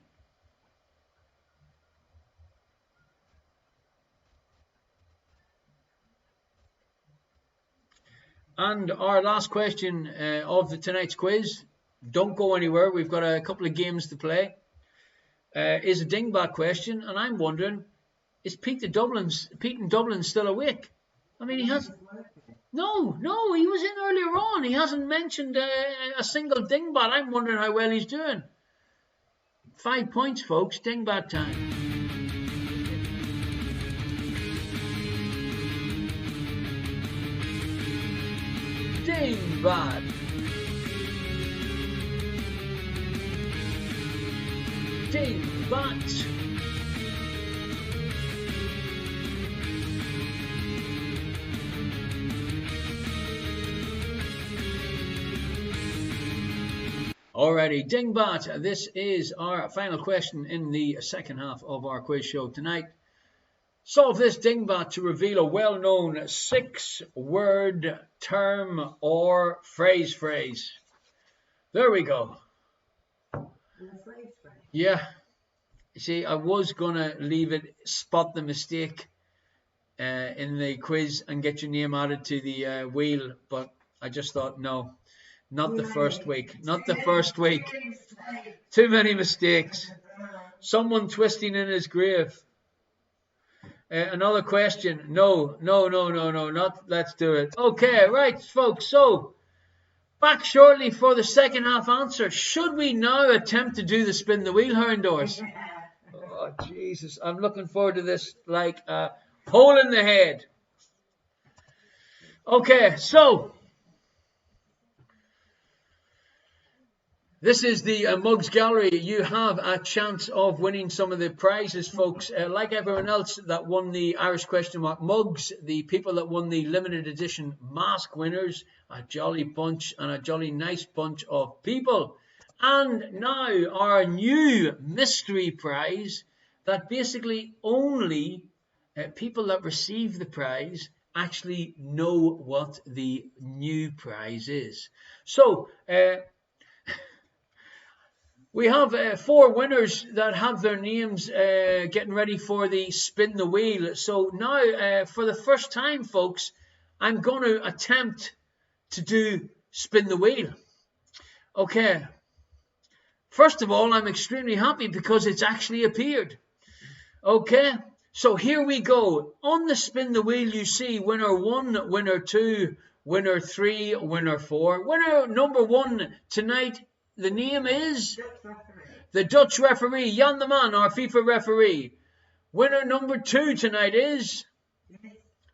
And our last question of tonight's quiz, don't go anywhere, we've got a couple of games to play, is a dingbat question, and I'm wondering, is Pete in Dublin still awake? I mean, he has... No, he was in earlier on. He hasn't mentioned a single dingbat. I'm wondering how well he's doing. 5 points, folks. Dingbat time. Dingbat. Dingbat. Alrighty, dingbat. This is our final question in the second half of our quiz show tonight. Solve this dingbat to reveal a well-known 6-word term or phrase. There we go. Yeah. See, I was going to leave it, spot the mistake in the quiz and get your name added to the wheel, but I just thought, no. Not the first week. Too many mistakes. Someone twisting in his grave. Another question. No. Not. Let's do it. Okay, right, folks. So, back shortly for the second half answer. Should we now attempt to do the spin the wheel, her indoors? Oh, Jesus. I'm looking forward to this like a hole in the head. Okay, so... This is the Mugs Gallery. You have a chance of winning some of the prizes, folks. Like everyone else that won the Irish question mark mugs, the people that won the limited edition mask winners, a jolly bunch and a jolly nice bunch of people. And now our new mystery prize that basically only people that receive the prize actually know what the new prize is. So, we have 4 winners that have their names getting ready for the spin the wheel. So now, for the first time, folks, I'm going to attempt to do spin the wheel. Okay. First of all, I'm extremely happy because it's actually appeared. Okay. So here we go. On the spin the wheel, you see winner 1, winner 2, winner 3, winner 4. Winner number 1 tonight. The name is the Dutch referee, Jan de Man, our FIFA referee. Winner number 2 tonight is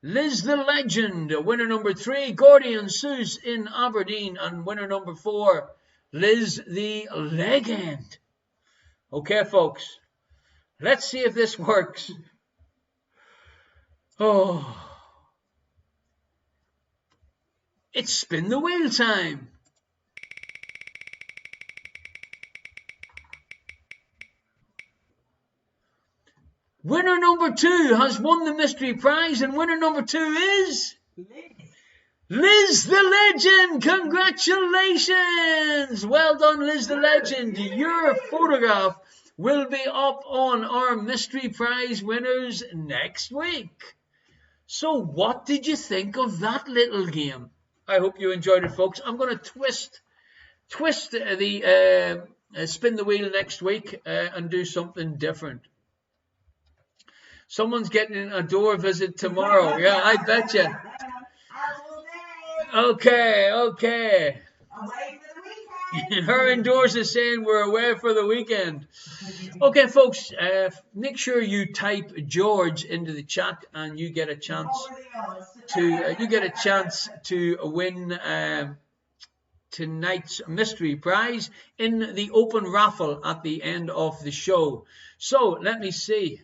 Liz the Legend. Winner number 3, Gordian Seuss in Aberdeen. And winner number 4, Liz the Legend. Okay, folks. Let's see if this works. Oh. It's spin the wheel time. Winner number 2 has won the mystery prize, and winner number 2 is Liz the Legend. Congratulations! Well done, Liz the Legend. Your photograph will be up on our mystery prize winners next week. So what did you think of that little game? I hope you enjoyed it, folks. I'm going to twist the spin the wheel next week and do something different. Someone's getting a door visit tomorrow. Yeah, I bet you. Okay. Away for the weekend. Her indoors is saying we're away for the weekend. Okay, folks, make sure you type George into the chat, and you get a chance to win tonight's mystery prize in the open raffle at the end of the show. So let me see.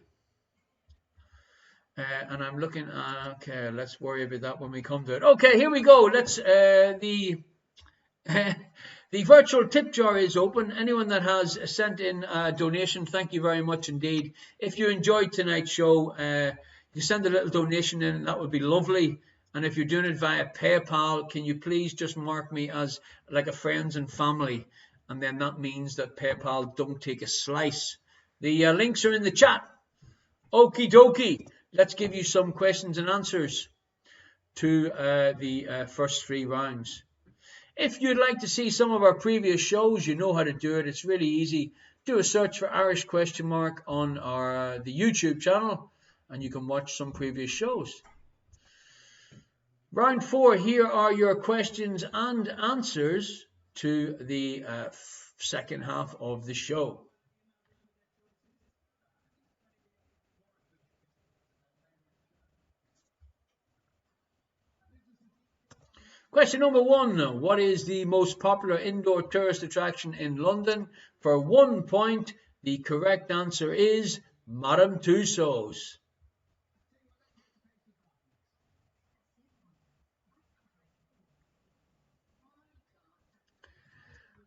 And I'm looking, okay, let's worry about that when we come to it. Okay, here we go. Let's, the virtual tip jar is open. Anyone that has sent in a donation, thank you very much indeed. If you enjoyed tonight's show, you send a little donation in, that would be lovely. And if you're doing it via PayPal, can you please just mark me as like a friends and family? And then that means that PayPal don't take a slice. The links are in the chat. Okie dokie. Let's give you some questions and answers to the first 3 rounds. If you'd like to see some of our previous shows, you know how to do it. It's really easy. Do a search for Irish question mark on the YouTube channel, and you can watch some previous shows. Round 4, here are your questions and answers to the second half of the show. Question number 1. What is the most popular indoor tourist attraction in London? For 1 point, the correct answer is Madame Tussauds.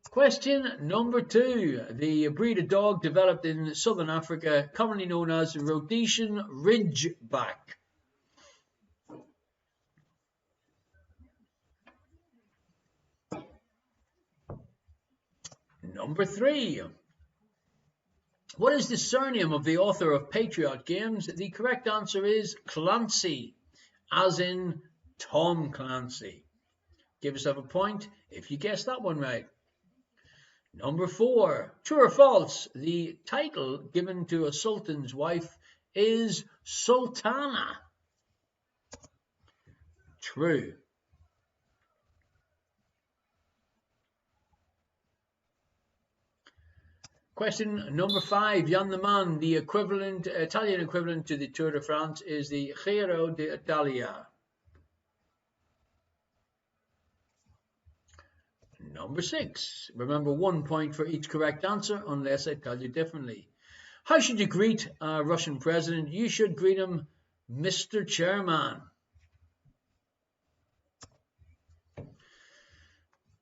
Question number 2. The breed of dog developed in southern Africa, commonly known as Rhodesian Ridgeback. Number 3. What is the surname of the author of Patriot Games? The correct answer is Clancy, as in Tom Clancy. Give yourself a point if you guessed that one right. Number 4. True or false? The title given to a sultan's wife is Sultana. True. Question number 5. Jan de Man, the Italian equivalent to the Tour de France is the Giro d'Italia. Number 6. Remember, 1 point for each correct answer unless I tell you differently. How should you greet a Russian president? You should greet him Mr. Chairman.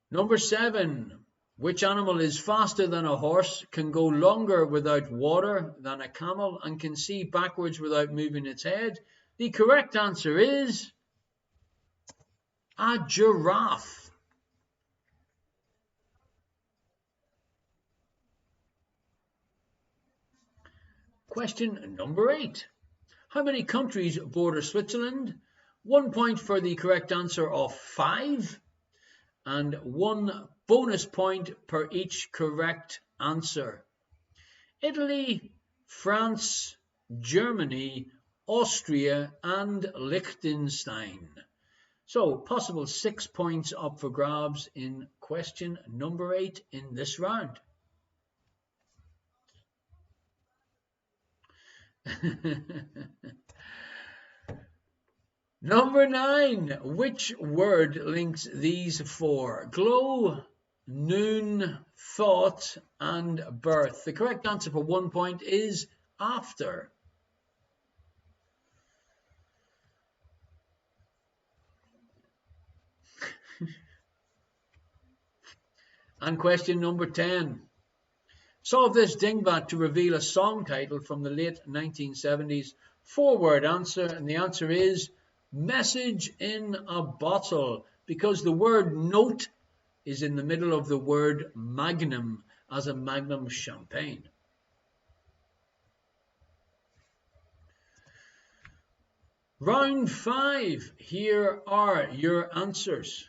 Number 7. Which animal is faster than a horse, can go longer without water than a camel, and can see backwards without moving its head? The correct answer is a giraffe. Question number 8. How many countries border Switzerland? 1 point for the correct answer of 5, and 1 bonus point per each correct answer. Italy, France, Germany, Austria, and Liechtenstein. So, possible 6 points up for grabs in question number 8 in this round. Number 9. Which word links these 4? Glow, noon, thought, and birth. The correct answer for 1 point is after. And question number 10. Solve this dingbat to reveal a song title from the late 1970s. 4-word answer, and the answer is Message in a Bottle, because the word note is in the middle of the word magnum, as a magnum champagne. Round 5. Here are your answers.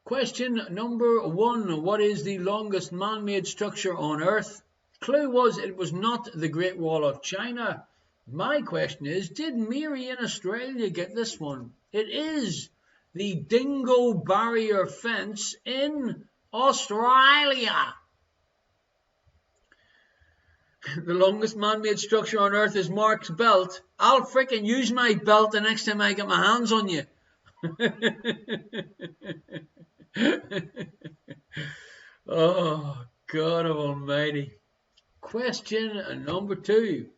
Question number 1. What is the longest man-made structure on Earth? Clue was it was not the Great Wall of China. My question is, did Mary in Australia get this one? It is the Dingo Barrier Fence in Australia. The longest man-made structure on Earth is Mark's belt. I'll frickin' use my belt the next time I get my hands on you. Oh, God almighty. Question number 2.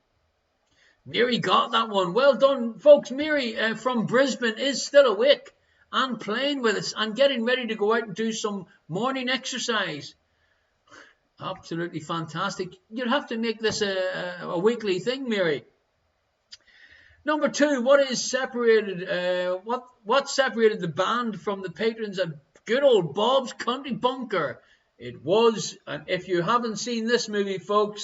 Mary got that one. Well done, folks. Mary from Brisbane is still awake and playing with us and getting ready to go out and do some morning exercise. Absolutely fantastic. You'd have to make this a weekly thing, Mary. Number 2, what separated the band from the patrons at good old Bob's Country Bunker? It was, and if you haven't seen this movie, folks,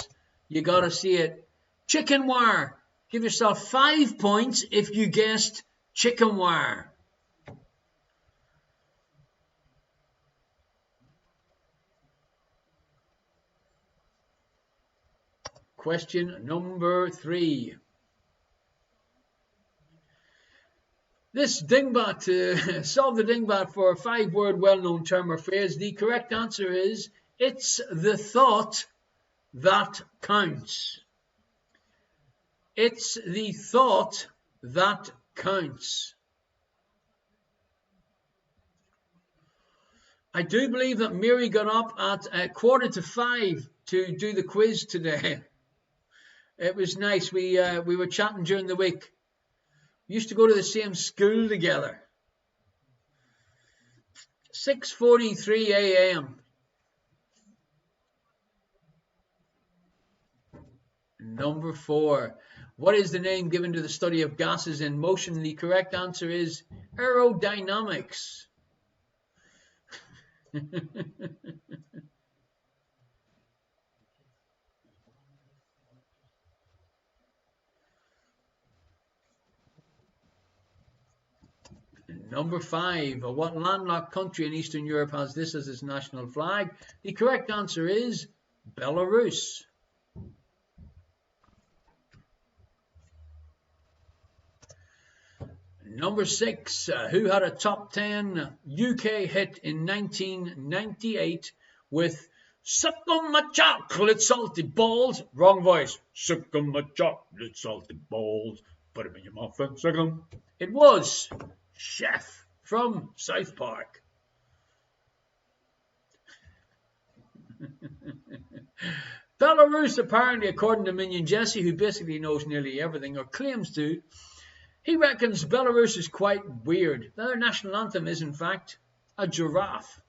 you gotta see it. Chicken Wire. Give yourself 5 points if you guessed Chicken Wire. Question number 3. This dingbat, solve the dingbat for a 5-word well-known term or phrase. The correct answer is, it's the thought that counts. It's the thought that counts. I do believe that Mary got up at 4:45 to do the quiz today. It was nice. We were chatting during the week. We used to go to the same school together. 6:43 a.m. Number 4. What is the name given to the study of gases in motion? The correct answer is aerodynamics. Number 5. What landlocked country in Eastern Europe has this as its national flag? The correct answer is Belarus. Number 6. Who had a top 10 UK hit in 1998 with Suck on my chocolate salty balls? Wrong voice. Suck on my chocolate salty balls. Put them in your mouth and suck them. It was Chef from South Park. Belarus, apparently, according to Minion Jesse, who basically knows nearly everything, or claims to, he reckons Belarus is quite weird. Their national anthem is, in fact, a giraffe.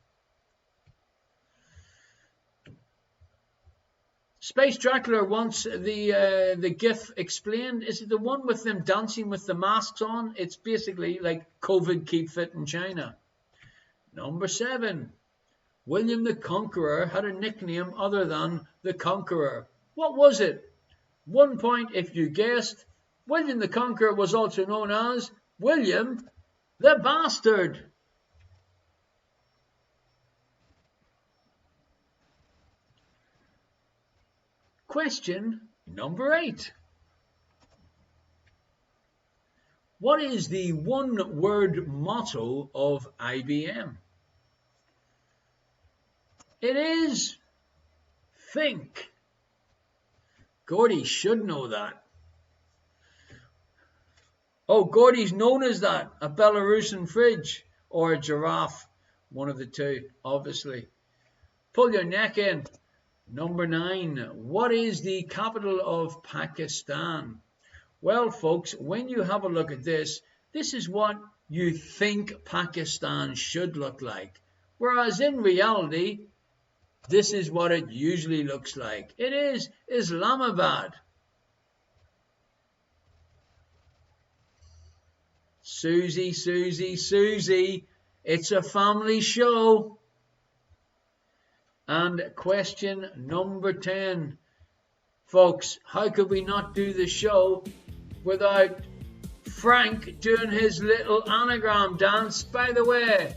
Space Dracula wants the GIF explained. Is it the one with them dancing with the masks on? It's basically like COVID keep fit in China. Number 7. William the Conqueror had a nickname other than the Conqueror. What was it? 1 point if you guessed. William the Conqueror was also known as William the Bastard. Question number 8. What is the one-word motto of IBM? It is think. Gordy should know that. Oh, Gordy's known as that, a Belarusian fridge or a giraffe, one of the two, obviously. Pull your neck in. Number 9, what is the capital of Pakistan? Well, folks, when you have a look at this, this is what you think Pakistan should look like. Whereas in reality, this is what it usually looks like. It is Islamabad. Susie, Susie, Susie, it's a family show. And question number 10. Folks, how could we not do the show without Frank doing his little anagram dance? By the way,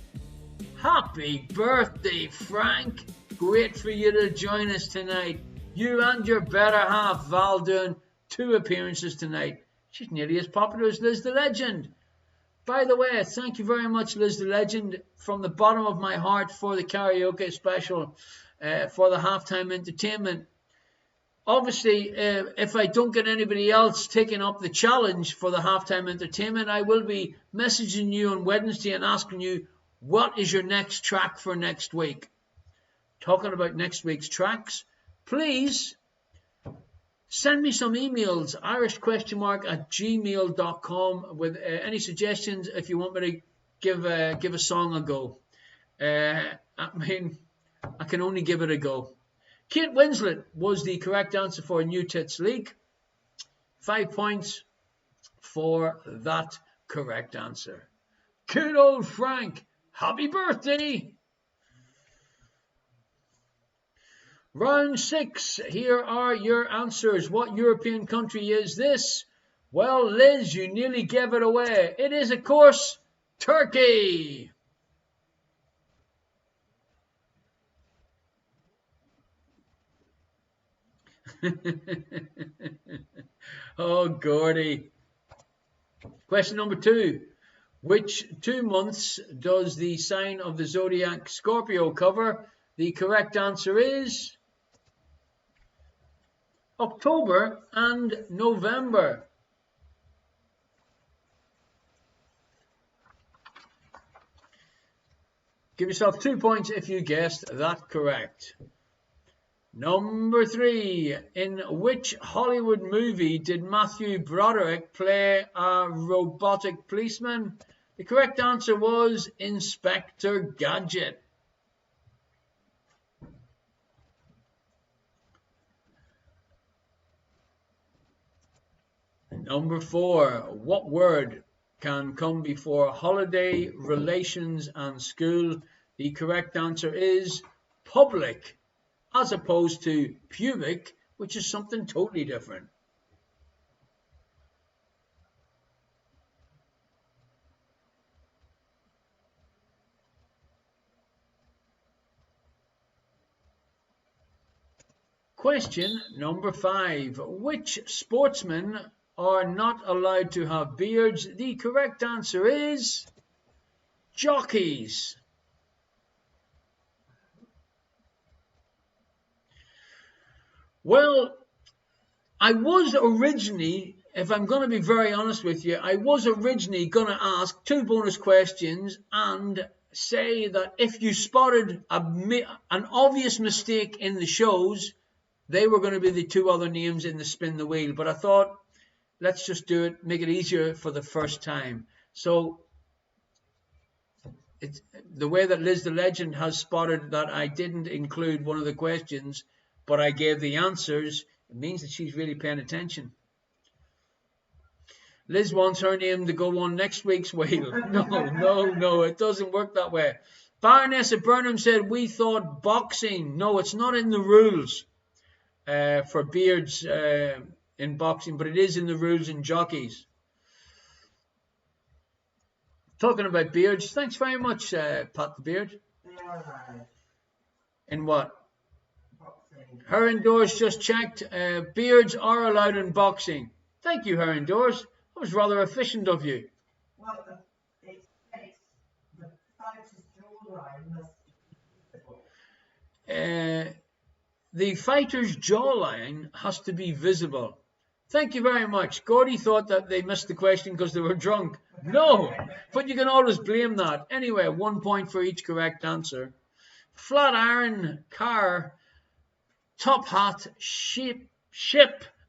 happy birthday, Frank. Great for you to join us tonight. You and your better half, Val, doing 2 appearances tonight. She's nearly as popular as Liz the Legend. By the way, thank you very much, Liz the Legend, from the bottom of my heart for the karaoke special, for the halftime entertainment. Obviously, if I don't get anybody else taking up the challenge for the halftime entertainment, I will be messaging you on Wednesday and asking you, what is your next track for next week? Talking about next week's tracks, please send me some emails, irish_@gmail.com, with any suggestions if you want me to give a song a go. I mean, I can only give it a go. Kate Winslet was the correct answer for New Tits League. 5 points for that correct answer. Good old Frank, happy birthday! Round 6, here are your answers. What European country is this? Well, Liz, you nearly gave it away. It is, of course, Turkey. Oh, Gordy. Question number 2. Which 2 months does the sign of the zodiac Scorpio cover? The correct answer is October and November. Give yourself 2 points if you guessed that correct. Number 3. In which Hollywood movie did Matthew Broderick play a robotic policeman? The correct answer was Inspector Gadget. Number 4. What word can come before holiday, relations, and school? The correct answer is public, as opposed to pubic, which is something totally different. Question number 5. Which sportsmen are not allowed to have beards? The correct answer is jockeys. Well, I was originally, if I'm going to be very honest with you, I was originally going to ask 2 bonus questions and say that if you spotted an obvious mistake in the shows, they were going to be the 2 other names in the spin the wheel. But I thought, let's just do it, make it easier for the first time. So it's the way that Liz the Legend has spotted that I didn't include one of the questions, but I gave the answers. It means that she's really paying attention. Liz wants her name to go on next week's wheel. No, it doesn't work that way. Baroness of Burnham said, we thought boxing. No, it's not in the rules for beards in boxing, but it is in the rules in jockeys. Talking about beards, thanks very much, Pat the Beard. In what? Heron Doors just checked. Beards are allowed in boxing. Thank you, Heron Doors. That was rather efficient of you. Well, it takes the fighter's jawline must be the fighter's jawline has to be visible. Thank you very much. Gordy thought that they missed the question because they were drunk. No, but you can always blame that. Anyway, 1 point for each correct answer. Flat iron, car, top hat, ship,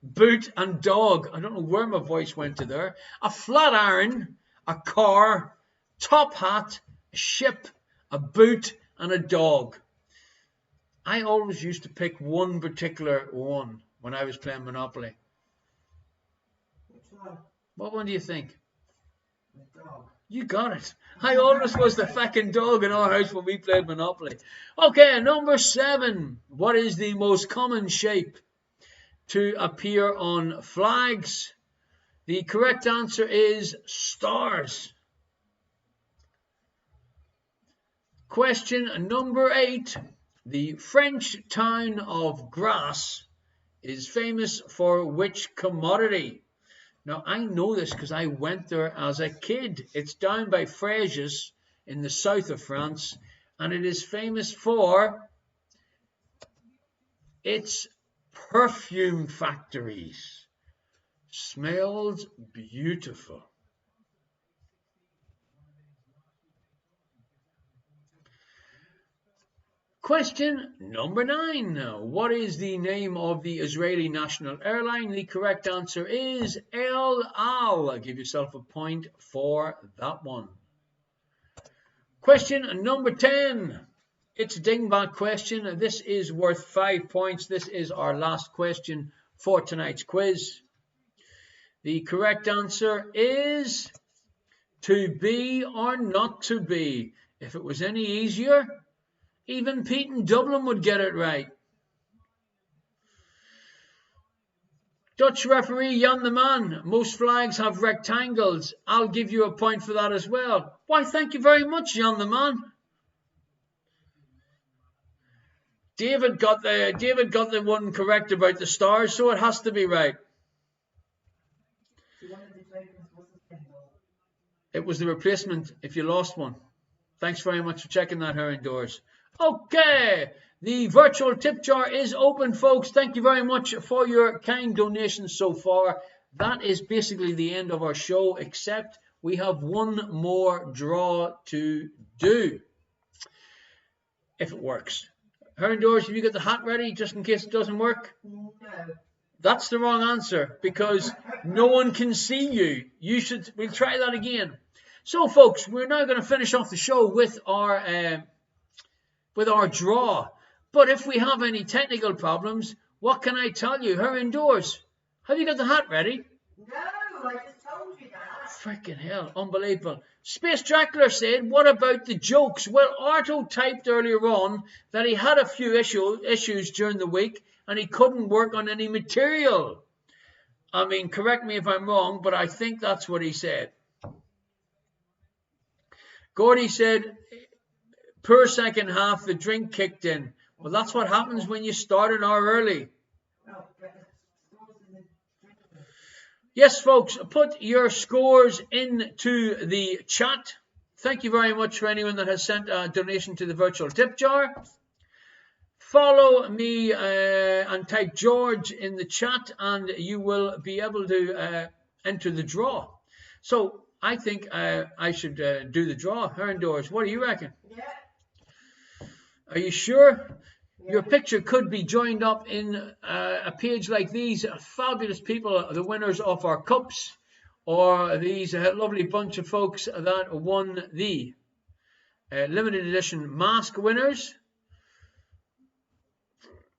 boot, and dog. I don't know where my voice went to there. A flat iron, a car, top hat, a ship, a boot, and a dog. I always used to pick one particular one when I was playing Monopoly. Which one? What one do you think? The dog. You got it. I always was the fucking dog in our house when we played Monopoly. Okay, number 7. What is the most common shape to appear on flags? The correct answer is stars. Question number 8. The French town of Grasse is famous for which commodity? Now, I know this because I went there as a kid. It's down by Fréjus in the south of France, and it is famous for its perfume factories. Smells beautiful. Question number 9. What is the name of the Israeli national airline? The correct answer is El Al. Give yourself a point for that one. Question number 10. It's a dingbat question. This is worth 5 points. This is our last question for tonight's quiz. The correct answer is to be or not to be. If it was any easier, even Pete in Dublin would get it right. Dutch referee Jan de Man. Most flags have rectangles. I'll give you a point for that as well. Why, thank you very much, Jan de Man. David got the one correct about the stars, so it has to be right. It was the replacement if you lost one. Thanks very much for checking that, here indoors. Okay, the virtual tip jar is open, folks. Thank you very much for your kind donations so far. That is basically the end of our show, except we have one more draw to do. If it works. Her indoors, have you got the hat ready just in case it doesn't work? No. That's the wrong answer because no one can see you. We'll try that again. So, folks, we're now going to finish off the show with our draw. But if we have any technical problems, what can I tell you? Her indoors. Have you got the hat ready? No, I just told you that. Freaking hell, unbelievable. Space Trackler said, what about the jokes? Well, Arto typed earlier on that he had a few issues during the week and he couldn't work on any material. I mean, correct me if I'm wrong, but I think that's what he said. Gordy said, poor second half, the drink kicked in. Well, that's what happens when you start an hour early. Yes, folks, put your scores into the chat. Thank you very much for anyone that has sent a donation to the virtual tip jar. Follow me and type George in the chat and you will be able to enter the draw. So I think I should do the draw. Her indoors. What do you reckon? Yeah. Are you sure? Your picture could be joined up in a page like these fabulous people, the winners of our cups, or these lovely bunch of folks that won the limited edition mask winners.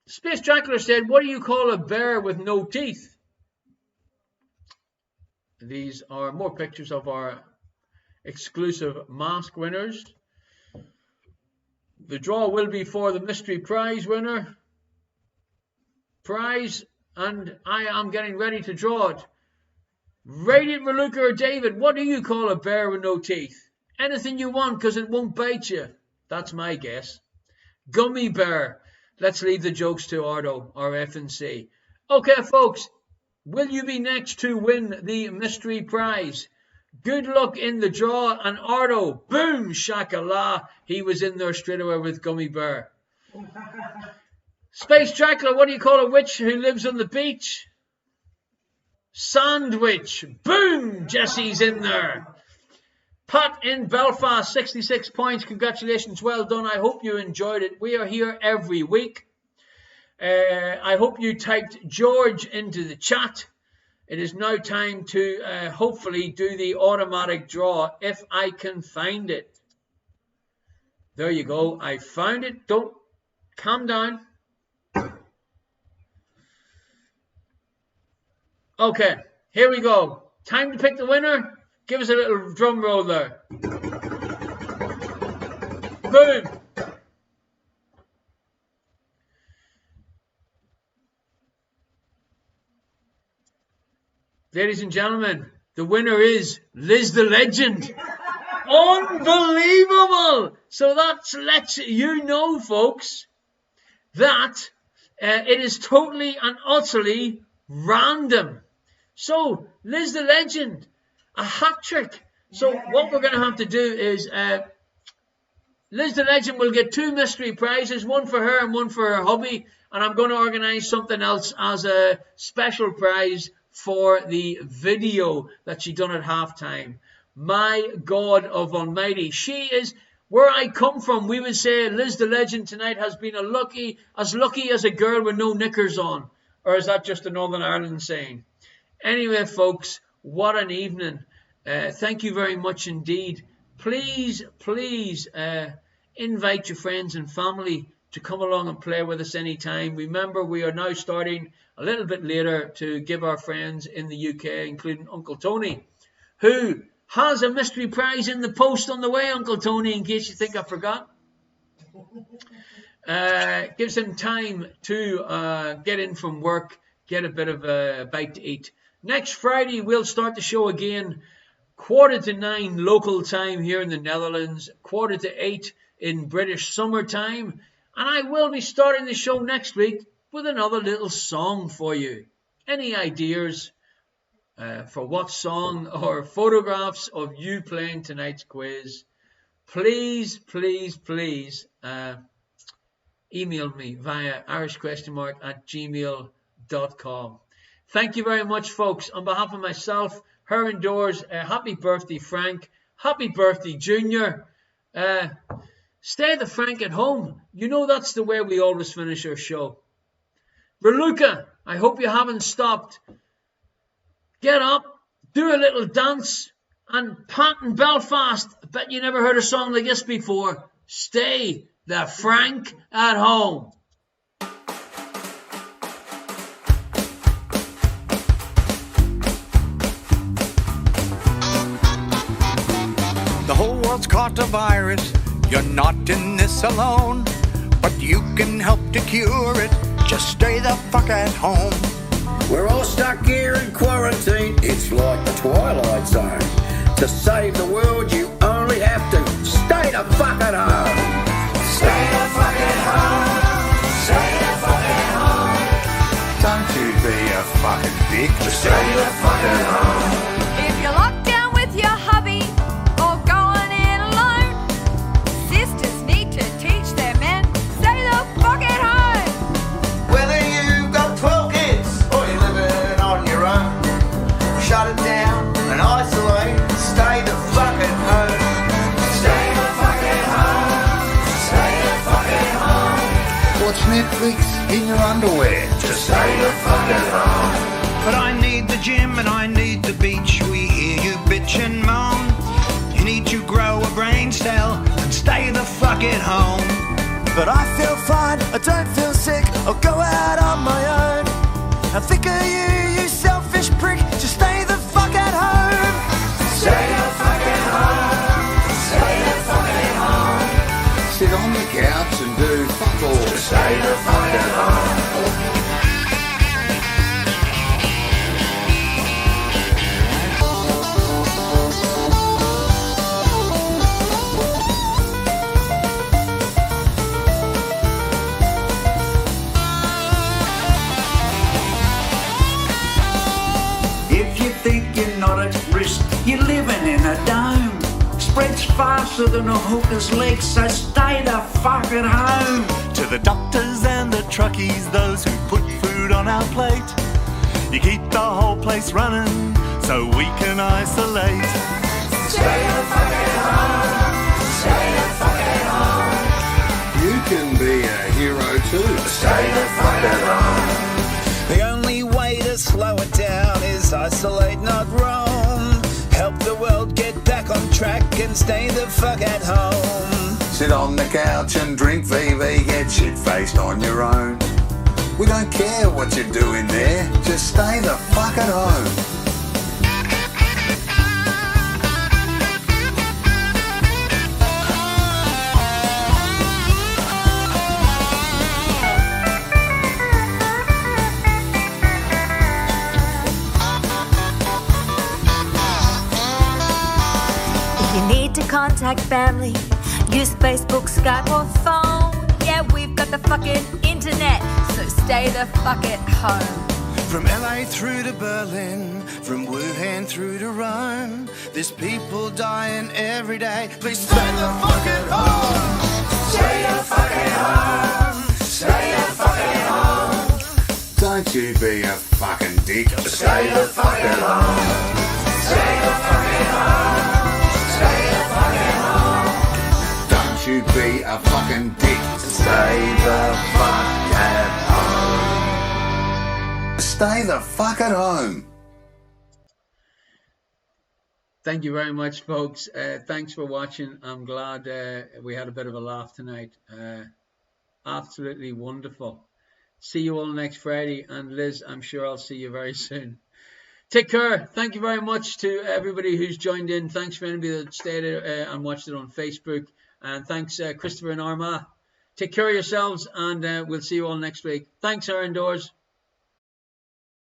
Space Trackler said, what do you call a bear with no teeth? These are more pictures of our exclusive mask winners. The draw will be for the mystery prize winner. Prize, and I am getting ready to draw it. Radiant Reluca or David, what do you call a bear with no teeth? Anything you want, because it won't bite you. That's my guess. Gummy bear. Let's leave the jokes to Ardo or FNC. Okay, folks, will you be next to win the mystery prize? Good luck in the draw, and Ardo, boom, shakala, he was in there straight away with Gummy Bear. Space Trackler, what do you call a witch who lives on the beach? Sandwich, boom, Jesse's in there. Pat in Belfast, 66 points, congratulations, well done, I hope you enjoyed it. We are here every week. I hope you typed George into the chat. It is now time to hopefully do the automatic draw if I can find it. There you go. I found it. Don't calm down. Okay, here we go. Time to pick the winner. Give us a little drum roll there. Boom. Ladies and gentlemen, the winner is Liz the Legend. Unbelievable! So that lets you know, folks, that it is totally and utterly random. So, Liz the Legend, a hat trick. So what we're going to have to do is Liz the Legend will get 2 mystery prizes, one for her and one for her hubby. and I'm going to organise something else as a special prize for the video that she done at halftime. My God of Almighty, she is, where I come from, we would say Liz the Legend tonight has been as lucky as a girl with no knickers on. Or is that just a Northern Ireland saying? Anyway, folks, what an evening. Thank you very much indeed. Please invite your friends and family to come along and play with us anytime. Remember, we are now starting a little bit later to give our friends in the UK, including Uncle Tony, who has a mystery prize in the post on the way, Uncle Tony, in case you think I forgot. Gives him time to get in from work, get a bit of a bite to eat. Next Friday, we'll start the show again, 9:15 local time here in the Netherlands, 7:45 in British summertime. And I will be starting the show next week with another little song for you. Any ideas for what song or photographs of you playing tonight's quiz? Please email me via irishquestionmark@gmail.com. Thank you very much, folks. On behalf of myself, her indoors, happy birthday, Frank. Happy birthday, Junior. Stay the Frank at home. You know that's the way we always finish our show. Raluca, I hope you haven't stopped. Get up, do a little dance, and Pat in Belfast. I bet you never heard a song like this before. Stay the Frank at home. The whole world's caught a virus. You're not in this alone, but you can help to cure it. Just stay the fuck at home. We're all stuck here in quarantine. It's like the Twilight Zone. To save the world, you only have to stay the fuck at home. Stay the fuck at home. Stay the fuck at home. Don't you be a fucking dick. Just stay the fuck at home. If you're locked down with your hubby or going in alone, sisters need to teach their men, stay the fuck at home. Whether you've got 12 kids or you're living on your own, shut it down and isolate. Stay the fuck at home. Stay the fuck at home. Stay the fuck at home. Watch Netflix in your underwear. Just stay the fuck at home. But I need the gym and I need the beach. We hear you bitch and moan. You need to grow a brain cell and stay the fuck at home. But I feel fine, I don't feel sick. I'll go out on my own. I think of you, you selfish prick. Just stay the fuck at home. Stay the fuck at home. Stay the fuck at home. Sit on the couch and do fuck all. Just stay the fuck at home. If you think you're not at risk, you're living in a dome. Spreads faster than a hooker's leg, so stay the fuck at home. To the doctors and the truckies, those who put food on our plate, you keep the whole place running so we can isolate. Stay the fuck at home. Stay the fuck at home. You can be a hero too. Stay the fuck at home. The only way to slow it down is isolate, not roam. Help the world get back on track and stay the fuck at home. Sit on the couch and drink VV, get shit-faced on your own. We don't care what you're doing there, just stay the fuck at home. If you need to contact family, use Facebook, Skype or phone. Yeah, we've got the fucking internet, so stay the fuck at home. From LA through to Berlin, from Wuhan through to Rome, there's people dying every day. Please stay the fuck at home. Stay the fuck at home. Stay the fuck at home. be a fucking dick. Stay the fuck at home. Stay the fuck at home. Stay the fuck at home. Don't you be a fucking dick. Stay the fuck at home. Stay the fuck at home. Thank you very much, folks. Thanks for watching. I'm glad we had a bit of a laugh tonight. Absolutely wonderful. See you all next Friday. And Liz, I'm sure I'll see you very soon. Take care. Thank you very much to everybody who's joined in. Thanks for anybody that stayed and watched it on Facebook. And thanks, Christopher and Armagh. Take care of yourselves, and we'll see you all next week. Thanks, Aaron Doors.